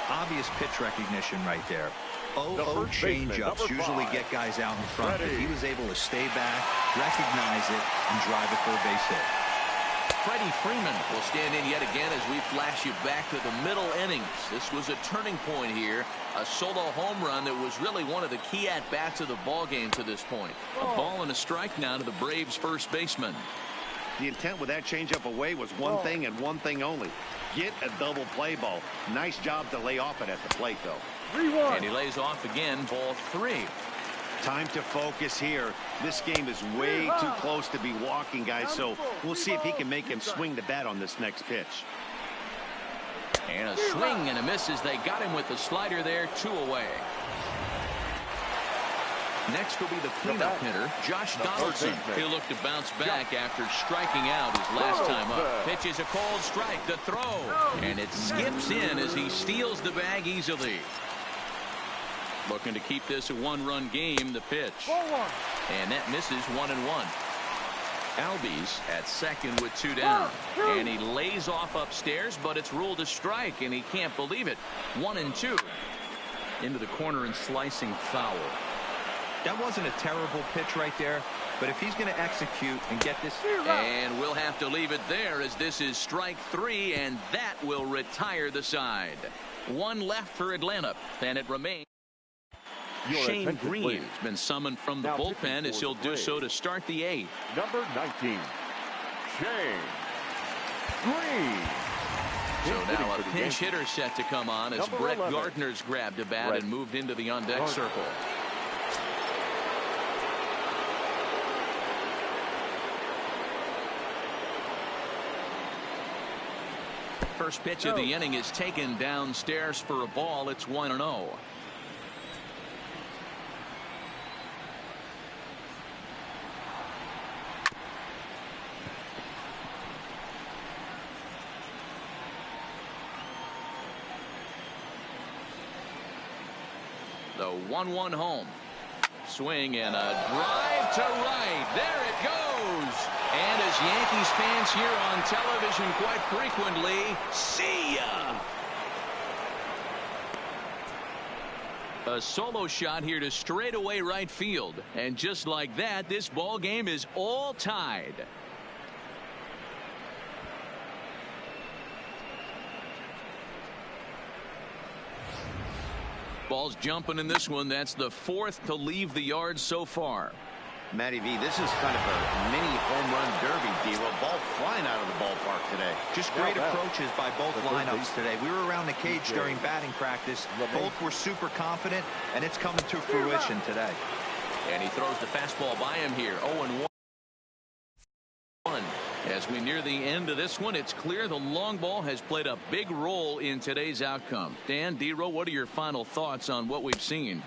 Obvious pitch recognition right there. 0-0 changeups usually get guys out in front, but he was able to stay back, recognize it, and drive it for a base hit. Freddie Freeman will stand in yet again as we flash you back to the middle innings. This was a turning point here. A solo home run that was really one of the key at-bats of the ball game to this point. A ball and a strike now to the Braves first baseman. The intent with that changeup away was one thing and one thing only. Get a double play ball. Nice job to lay off it at the plate, though. 3-1. And he lays off again, ball 3. Time to focus here. This game is way too close to be walking, guys, so we'll see if he can make him swing the bat on this next pitch. And a swing and a miss as they got him with the slider there, 2 away. Next will be the cleanup hitter, Josh Donaldson. He'll look to bounce back after striking out his last time up. Pitches a cold strike, the throw, and it skips in as he steals the bag easily. Looking to keep this a one-run game, the pitch. And that misses 1-1. Albies at second with 2 down. And he lays off upstairs, but it's ruled a strike, and he can't believe it. 1-2. Into the corner and slicing foul. That wasn't a terrible pitch right there, but if he's going to execute and get this... And we'll have to leave it there as this is strike 3, and that will retire the side. 1 left for Atlanta, and it remains. Shane Green's been summoned from the bullpen as he'll do so to start the 8th. Number 19, Shane Green. So now a pinch hitter set to come on as Brett Gardner's grabbed a bat and moved into the on-deck circle. First pitch of the inning is taken downstairs for a ball. It's 1-0. The 1-1 home. Swing and a drive to right. There it goes. And as Yankees fans hear on television quite frequently, see ya. A solo shot here to straightaway right field. And just like that, this ball game is all tied. Ball's jumping in this one. That's the 4th to leave the yard so far. Matty V, this is kind of a mini home run derby, D-Roll. Ball flying out of the ballpark today. Just great approaches by both lineups today. We were around the cage during batting practice. Both were super confident, and it's coming to fruition today. And he throws the fastball by him here. 0-1. As we near the end of this one, it's clear the long ball has played a big role in today's outcome. Dan, D-Roll, what are your final thoughts on what we've seen?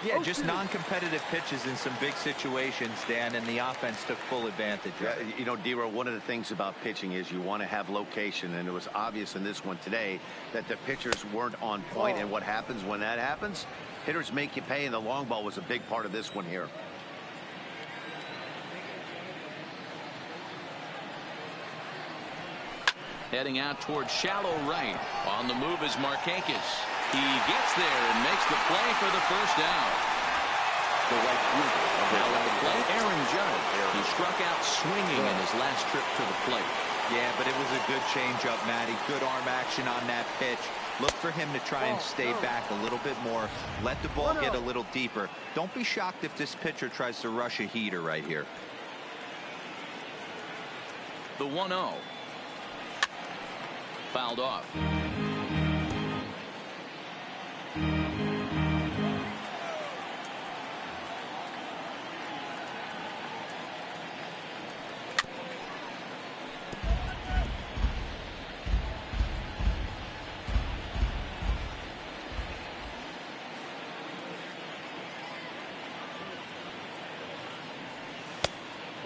Yeah, just non-competitive pitches in some big situations, Dan, and the offense took full advantage of it. You know, D-Roll, one of the things about pitching is you want to have location, and it was obvious in this one today that the pitchers weren't on point, and what happens when that happens? Hitters make you pay, and the long ball was a big part of this one here. Heading out towards shallow right. On the move is Markakis. He gets there and makes the play for the first down. The right fielder. Now at the plate, Aaron Judge. He struck out swinging in his last trip to the plate. Yeah, but it was a good changeup, Matty. Good arm action on that pitch. Look for him to try and stay back a little bit more. Let the ball get a little deeper. Don't be shocked if this pitcher tries to rush a heater right here. The 1-0. Fouled off.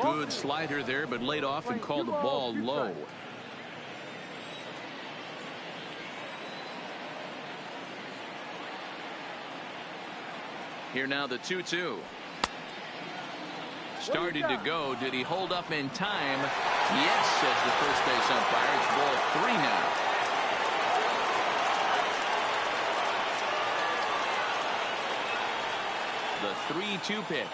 Good slider there, but laid off and called the ball low. Here now the 2-2. Started to go. Did he hold up in time? Yes, says the first base umpire. It's ball 3 now. The 3-2 pitch.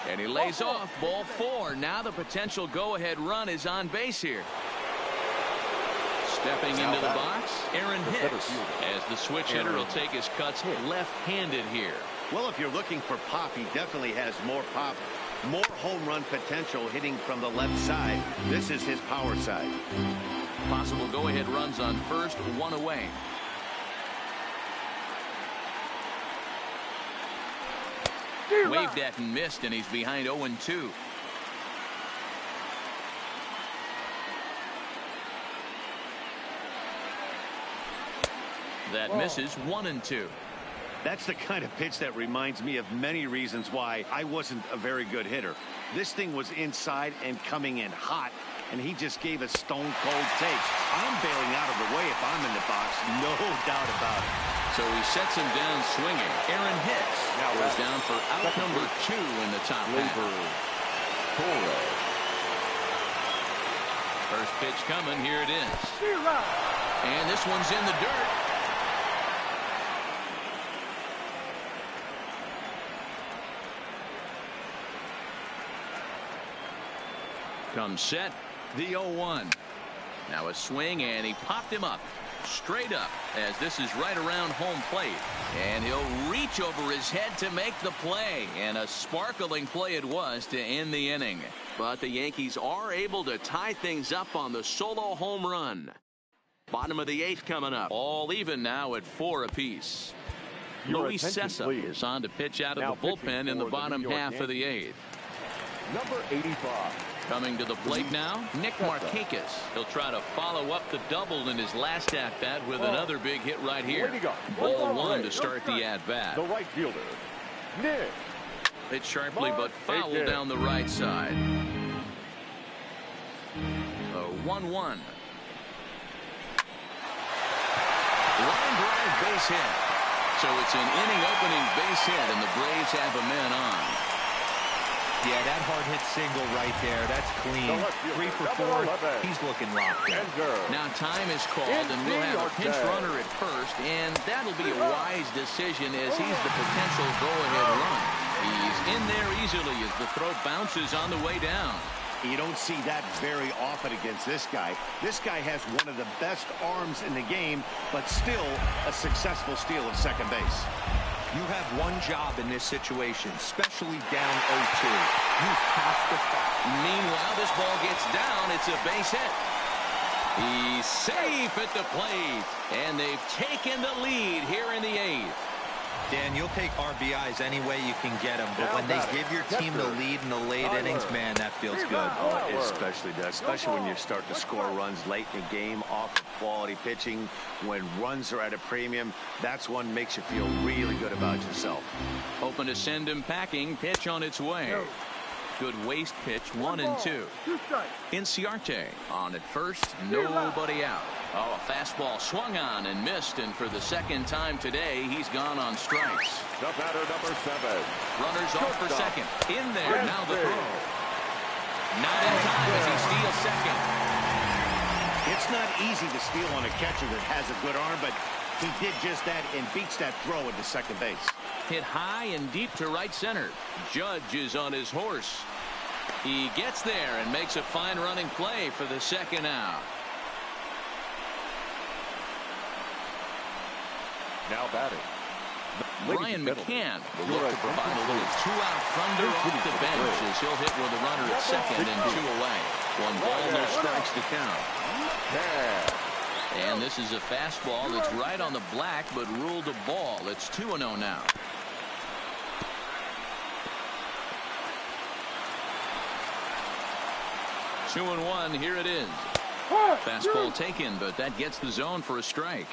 And he lays off. Ball 4. Now the potential go-ahead run is on base here. Stepping into the box, Aaron Hicks. As the switch hitter will take his cuts left-handed here. Well, if you're looking for pop, he definitely has more pop, more home run potential hitting from the left side. This is his power side. Possible go-ahead runs on first, 1 away. Waved at and missed, and he's behind 0-2. That misses 1-2. That's the kind of pitch that reminds me of many reasons why I wasn't a very good hitter. This thing was inside and coming in hot, and he just gave a stone-cold take. I'm bailing out of the way if I'm in the box, no doubt about it. So he sets him down swinging. Aaron Hicks goes down for out number 2 in the top half. First pitch coming. Here it is. And this one's in the dirt. Comes set. The 0-1. Now a swing, and he popped him up. Straight up, as this is right around home plate. And he'll reach over his head to make the play. And a sparkling play it was to end the inning. But the Yankees are able to tie things up on the solo home run. Bottom of the 8th coming up. All even now at 4 apiece. Luis Cessa is on to pitch out of the bullpen in the bottom half of the 8th. Number 85. Coming to the plate now, Nick Markakis. He'll try to follow up the double in his last at-bat with another big hit right here. Ball 1 to start the at-bat. The right fielder, Nick. Hit sharply but foul down the right side. A 1-1. Line drive base hit. So it's an inning-opening base hit, and the Braves have a man on. Yeah, that hard hit single right there. That's clean. 3 for 4. He's looking locked in. Now time is called, and we'll have a pinch runner at first, and that'll be a wise decision as he's the potential go-ahead run. He's in there easily as the throw bounces on the way down. You don't see that very often against this guy. This guy has one of the best arms in the game, but still a successful steal of second base. You have one job in this situation, especially down 0-2. You have to fight. Meanwhile, this ball gets down. It's a base hit. He's safe at the plate, and they've taken the lead here in the 8th. Dan, you'll take RBIs any way you can get them, but when they give your team the lead in the late innings, man, that feels good. Oh, it especially does, especially when you start to score runs late in the game off of quality pitching. When runs are at a premium, that's one makes you feel really good about yourself. Hoping to send him packing. Pitch on its way. Good waste pitch, 1-2. Inciarte on at first, nobody out. Oh, a fastball swung on and missed, and for the second time today, he's gone on strikes. The batter, number 7. Runners off for second. In there, now the throw. Not in time as he steals second. It's not easy to steal on a catcher that has a good arm, but he did just that and beats that throw into second base. Hit high and deep to right center. Judge is on his horse. He gets there and makes a fine running play for the second out. Now batting, Brian McCann will look to provide a little 2-out thunder off the bench as he'll hit with a runner at second and 2 away. 1 ball, no strikes to count. And this is a fastball that's right on the black but ruled a ball. It's 2-0 now. Two and 1. Here it is. Fastball taken, but that gets the zone for a strike.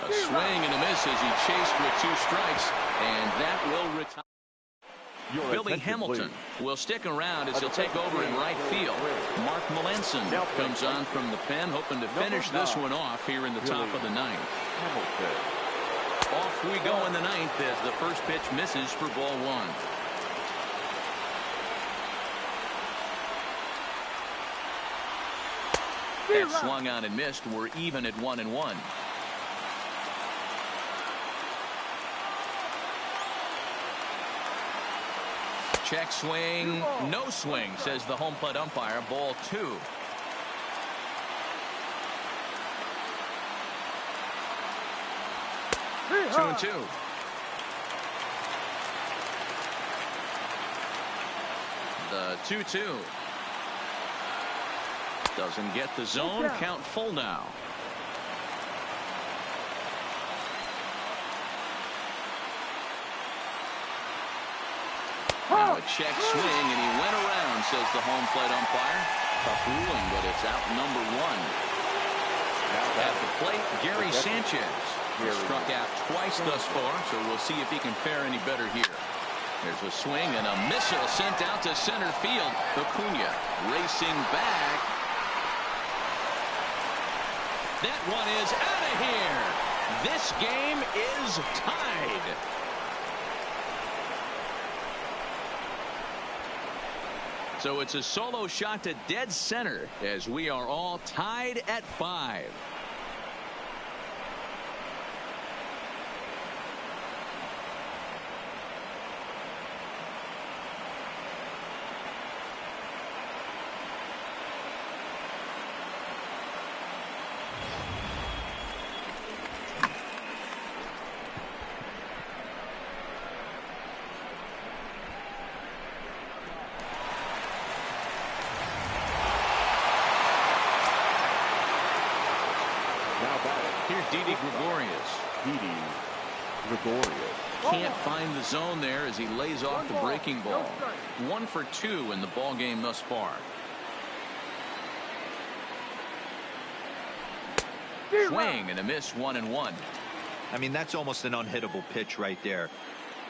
A swing and a miss as he chased with 2 strikes, and that will retire. Billy Hamilton will stick around as he'll take over in right field. Mark Melanson comes on from the pen, hoping to finish this one off here in the top of the 9th. Off we go in the 9th as the first pitch misses for ball 1. That swung on and missed. We're even at 1-1. Check swing, no swing, says the home plate umpire. Ball 2. 2-2. The 2-2. Doesn't get the zone. Count full now. Now a check swing, and he went around, says the home plate umpire. Tough ruling, but it's out number 1. Now At the plate, Gary Sanchez. Struck out twice thus far, so we'll see if he can fare any better here. There's a swing and a missile sent out to center field. Acuna racing back. That one is out of here. This game is tied. So it's a solo shot to dead center as we are all tied at 5. Can't find the zone there as he lays off the breaking ball. 1 for 2 in the ball game thus far. Swing and a miss, 1-1. I mean, that's almost an unhittable pitch right there.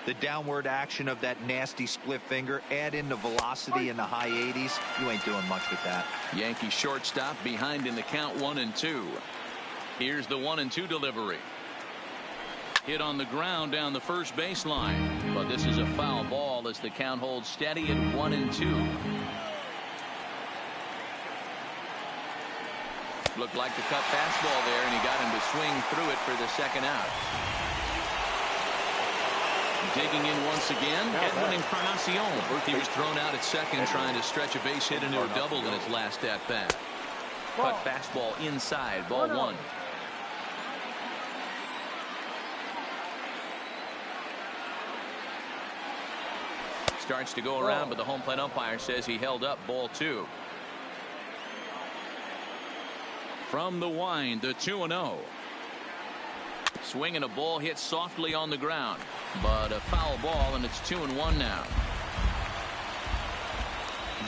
The downward action of that nasty split finger, add in the velocity in the high 80s, you ain't doing much with that. Yankee shortstop behind in the count, 1-2. Here's the 1-2 delivery. Hit on the ground down the first baseline, but this is a foul ball as the count holds steady at 1-2. Looked like the cut fastball there, and he got him to swing through it for the second out. Digging in once again, Edwin Encarnacion. He was thrown out at second trying to stretch a base hit into a double in his last at bat. Cut fastball inside, ball 1. Starts to go around, but the home plate umpire says he held up, ball 2. From the wind, the 2-0. Swing and a ball hit softly on the ground, but a foul ball, and it's 2-1 now.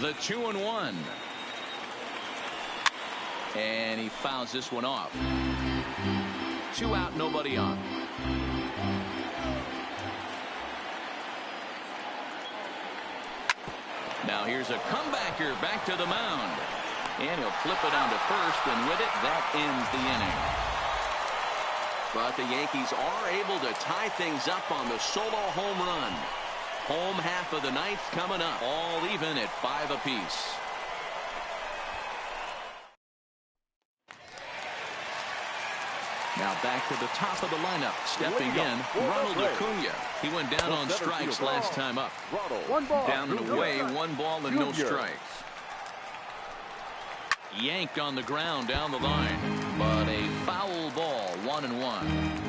The 2-1. And he fouls this one off. 2 out, nobody on. Now here's a comebacker back to the mound. And he'll flip it on to first, and with it, that ends the inning. But the Yankees are able to tie things up on the solo home run. Home half of the ninth coming up, all even at 5 apiece. Now back to the top of the lineup. Stepping in, Ronald Acuna. He went down on strikes last time up. Down and away, 1 ball and no strikes. Yanked on the ground down the line, but a foul ball, 1-1.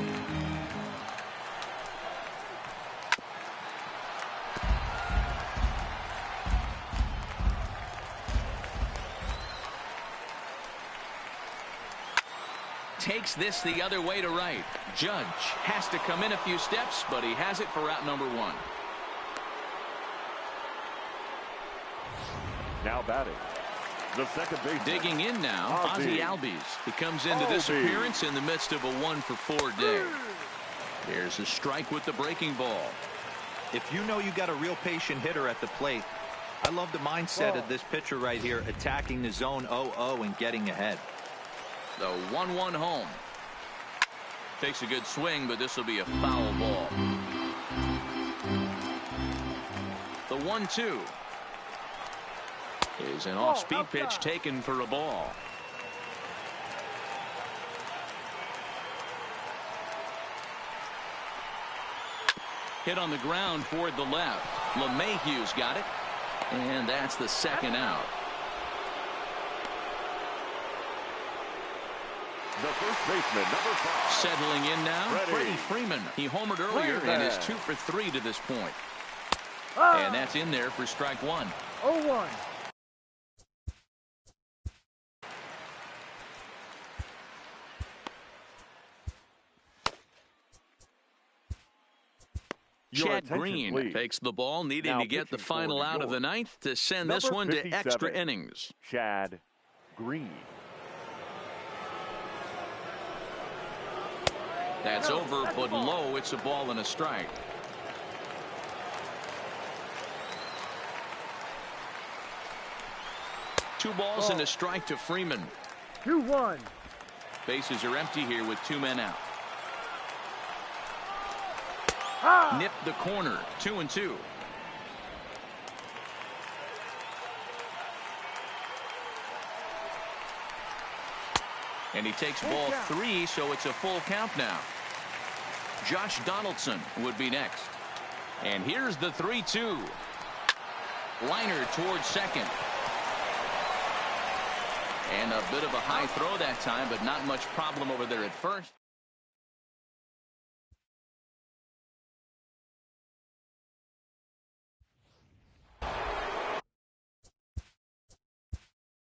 Takes this the other way to right. Judge has to come in a few steps, but he has it for out number 1. Now batting, the second base. Digging in now, Ozzie Albies. He comes into this appearance in the midst of a 1-for-4 day. Here's a strike with the breaking ball. If you know you got a real patient hitter at the plate, I love the mindset of this pitcher right here, attacking the zone 0-0 and getting ahead. The 1-1 home. Takes a good swing, but this will be a foul ball. The 1-2 is an off-speed pitch taken for a ball. Hit on the ground toward the left. LeMahieu's got it, and that's the second out. The first baseman, number 5. Settling in now, Freddie Freeman. He homered earlier and is 2 for 3 to this point. And that's in there for strike 1. 0-1. Chad Green takes the ball, needing to get the final out of the ninth to send this one to extra innings. Chad Green. That's over, but low. It's a ball and a strike. Two balls and a strike to Freeman. 2-1. Bases are empty here with 2 men out. Nip the corner. 2-2. And he takes ball 3, so it's a full count now. Josh Donaldson would be next. And here's the 3-2. Liner towards second. And a bit of a high throw that time, but not much problem over there at first.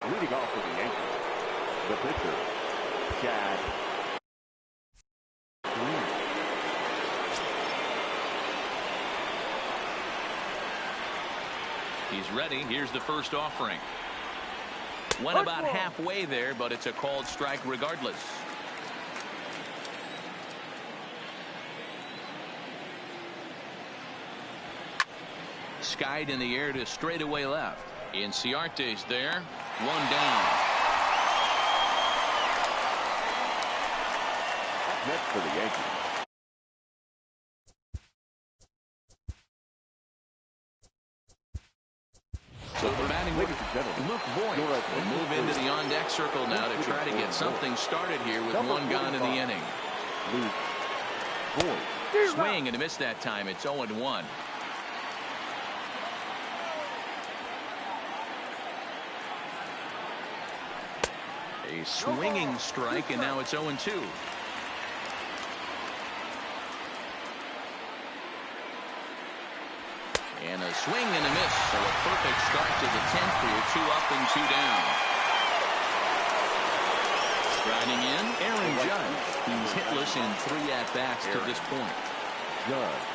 Leading off for the Yankees, the pitcher, Chad Green. He's ready. Here's the first offering. Went about halfway there, but it's a called strike regardless. Skied in the air to straightaway left. Inciarte's there. 1 down. Next for the Yankees. So the batting would look Voigt will move into the on-deck circle now to try to get something started here with 1 gone in the inning. Swing and a miss that time. It's 0-1. A swinging strike, and now it's 0-2. And a swing and a miss, so a perfect start to the 10th here. 2 up and 2 down. Riding in, Aaron Judge. He's hitless in 3 at-bats to this point. Judge.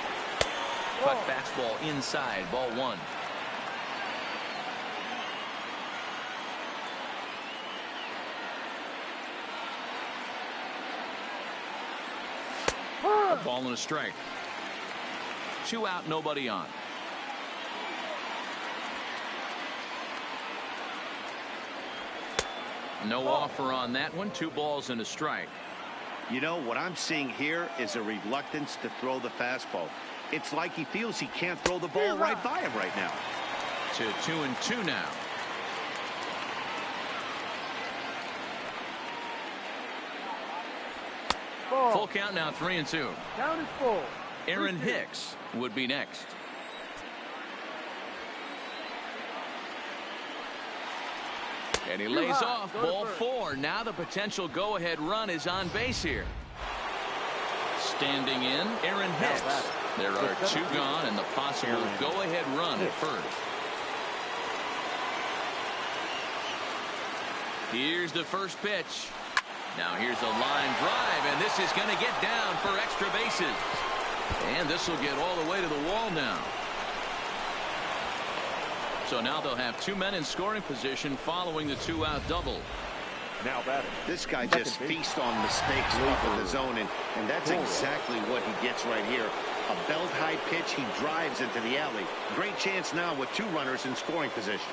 Cut fastball inside, ball 1. A ball and a strike. 2 out, nobody on. No offer on that one. 2 balls and a strike. You know, what I'm seeing here is a reluctance to throw the fastball. It's like he feels he can't throw the ball right by him right now. To 2-2 now. Full count now, 3-2. Count is full. Aaron Hicks would be next. And he lays off, ball 4. Now the potential go-ahead run is on base here. Standing in, Aaron Hicks. There are 2 gone and the possible go-ahead run at first. Here's the first pitch. Now here's a line drive, and this is going to get down for extra bases. And this will get all the way to the wall now. So now they'll have 2 men in scoring position following the 2-out double. Now batting. This guy just feasts on mistakes off of the zone, and that's exactly what he gets right here. A belt-high pitch, he drives into the alley. Great chance now with 2 runners in scoring position.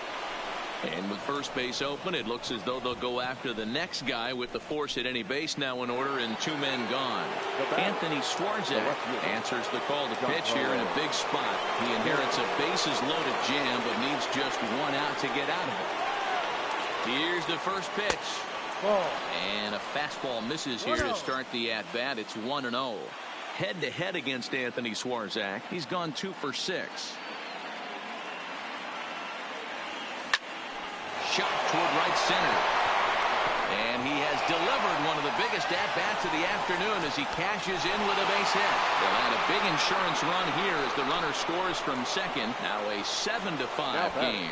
And with first base open, it looks as though they'll go after the next guy with the force at any base now in order and 2 men gone. Anthony Swarzak answers the call to pitch here in a big spot. He inherits a bases-loaded jam, but needs just 1 out to get out of it. Here's the first pitch. And a fastball misses here to start the at-bat. It's 1-0. Head-to-head against Anthony Swarzak. He's gone 2 for 6. Shot toward right center. And he has delivered one of the biggest at-bats of the afternoon as he cashes in with a base hit. They'll add a big insurance run here as the runner scores from second. Now a 7-5 game.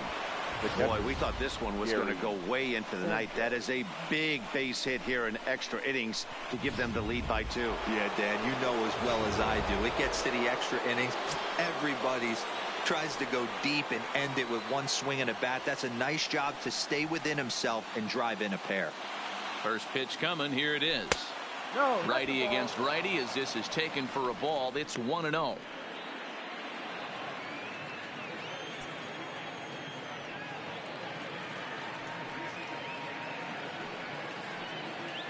Boy, we thought this one was going to go way into the night. That is a big base hit here in extra innings to give them the lead by 2. Yeah, Dan, you know as well as I do. It gets to the extra innings. Everybody's tries to go deep and end it with 1 swing and a bat. That's a nice job to stay within himself and drive in a pair. First pitch coming. Here it is. No. Righty against righty as this is taken for a ball. It's 1-0.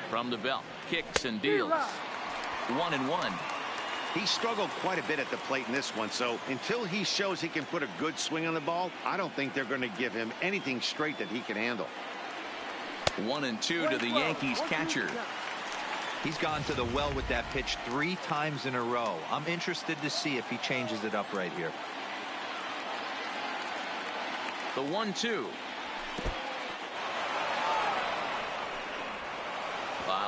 From the belt, kicks and deals. 1-1. He struggled quite a bit at the plate in this one, so until he shows he can put a good swing on the ball, I don't think they're going to give him anything straight that he can handle. 1-2 to the Yankees catcher. He's gone to the well with that pitch 3 times in a row. I'm interested to see if he changes it up right here. The 1-2.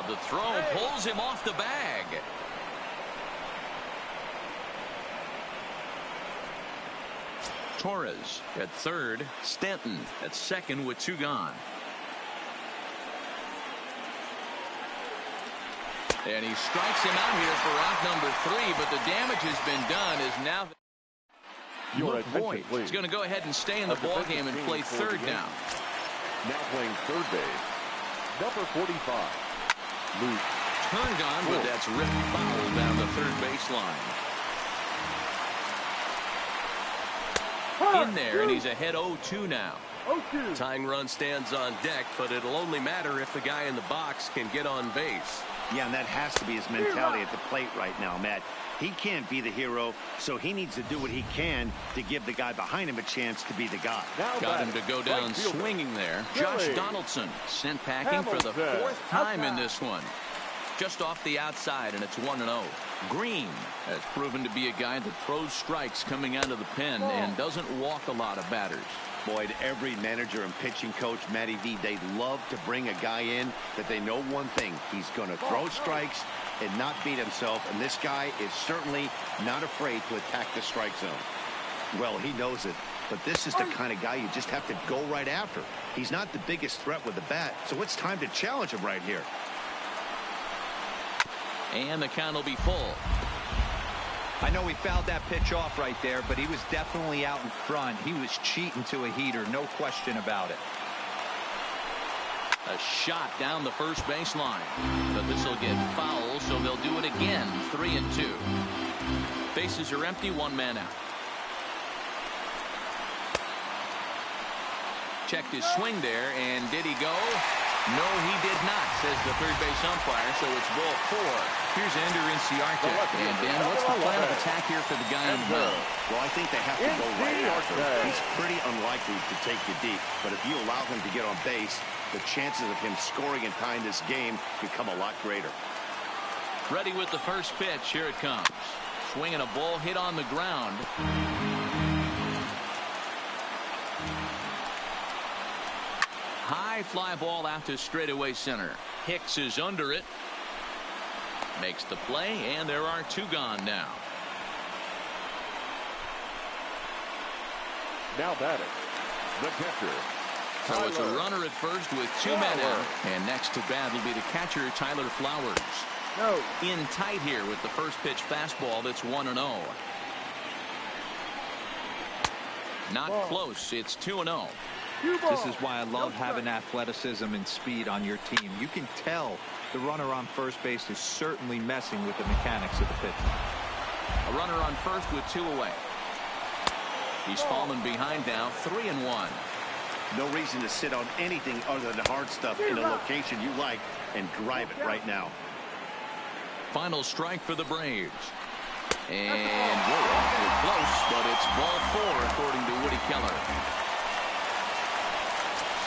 The throw pulls him off the bag. Torres at third. Stanton at second with 2 gone. And he strikes him out here for out number 3, but the damage has been done as now Luke Voigt is going to go ahead and stay in the ball game and play third now. Now playing third base, number 45. Luke. Turned on, but that's ripped foul down the third baseline. In there, and he's ahead 0-2 now. 0-2. Tying run stands on deck, but it'll only matter if the guy in the box can get on base. Yeah, and that has to be his mentality at the plate right now, Matt. He can't be the hero, so he needs to do what he can to give the guy behind him a chance to be the guy. Got him to go down swinging there. Josh Donaldson sent packing for the 4th time in this one. Just off the outside, and it's 1-0. Green has proven to be a guy that throws strikes coming out of the pen and doesn't walk a lot of batters. Boyd, every manager and pitching coach, Matty V, they love to bring a guy in that they know one thing. He's going to throw strikes and not beat himself, and this guy is certainly not afraid to attack the strike zone. Well, he knows it, but this is the kind of guy you just have to go right after. He's not the biggest threat with the bat, so it's time to challenge him right here. And the count will be full. I know he fouled that pitch off right there, but he was definitely out in front. He was cheating to a heater, no question about it. A shot down the first baseline, but this will get foul, so they'll do it again. 3-2. Bases are empty, 1 man out. Checked his swing there, and did he go? No, he did not, says the third base umpire, so it's ball 4. Here's Ender Inciarte. And Dan, what's the plan of attack here for the guy in the mound? Well, I think they have to go right after him. He's pretty unlikely to take you deep, but if you allow him to get on base, the chances of him scoring and tying this game become a lot greater. Ready with the first pitch. Here it comes. Swinging a ball hit on the ground. High fly ball out to straightaway center. Hicks is under it. Makes the play, and there are 2 gone now. Now batting, the catcher. So it's a runner at first with 2 men out. And next to bat will be the catcher, Tyler Flowers. No. In tight here with the first pitch fastball. That's 1-0. Not close. It's 2-0. This is why I love having athleticism and speed on your team. You can tell the runner on first base is certainly messing with the mechanics of the pitch. A runner on first with 2 away. He's fallen behind now, 3-1. No reason to sit on anything other than hard stuff in a location you like and drive it right now. Final strike for the Braves. And we're awfully close, but it's ball 4 according to Woody Keller.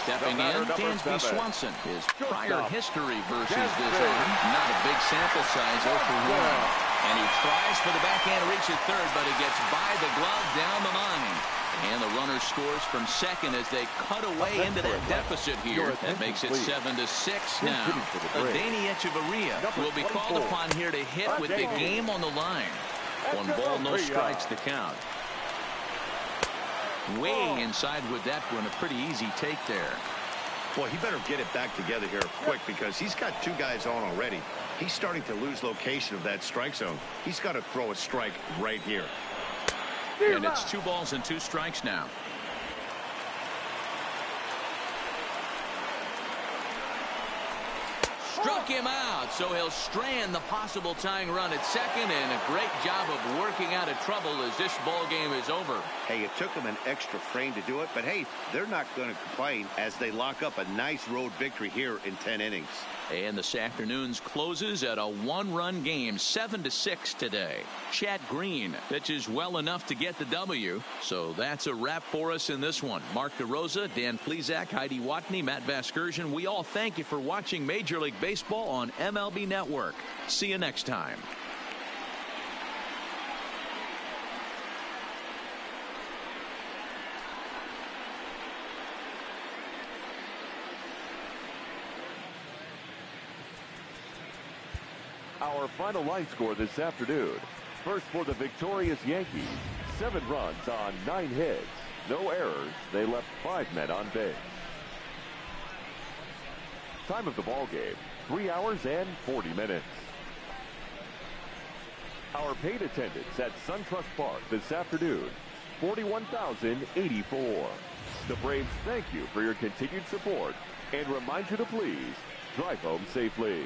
Stepping in, Dansby Swanson. His prior history versus this arm. Not a big sample size, 0 for 1. And he tries for the backhand reach at third, but he gets by the glove down the line. And the runner scores from second as they cut away into that deficit here. That makes it 7-6 now. Danny Echeverria will be called upon here to hit with the game on the line. 1 ball, no strikes the count. Way inside with that one, a pretty easy take there. Boy, he better get it back together here quick because he's got 2 guys on already. He's starting to lose location of that strike zone. He's got to throw a strike right here. And it's 2 balls and 2 strikes now. Struck him out, so he'll strand the possible tying run at second, and a great job of working out of trouble as this ball game is over. Hey, it took them an extra frame to do it, but hey, they're not going to complain as they lock up a nice road victory here in 10 innings. And this afternoon's closes at a one-run game, 7-6 today. Chad Green pitches well enough to get the W. So that's a wrap for us in this one. Mark DeRosa, Dan Plesac, Heidi Watney, Matt Vasgersian. We all thank you for watching Major League Baseball on MLB Network. See you next time. Our final line score this afternoon. First for the victorious Yankees. 7 runs on 9 hits. No errors. They left 5 men on base. Time of the ball game, 3 hours and 40 minutes. Our paid attendance at SunTrust Park this afternoon, 41,084. The Braves thank you for your continued support and remind you to please drive home safely.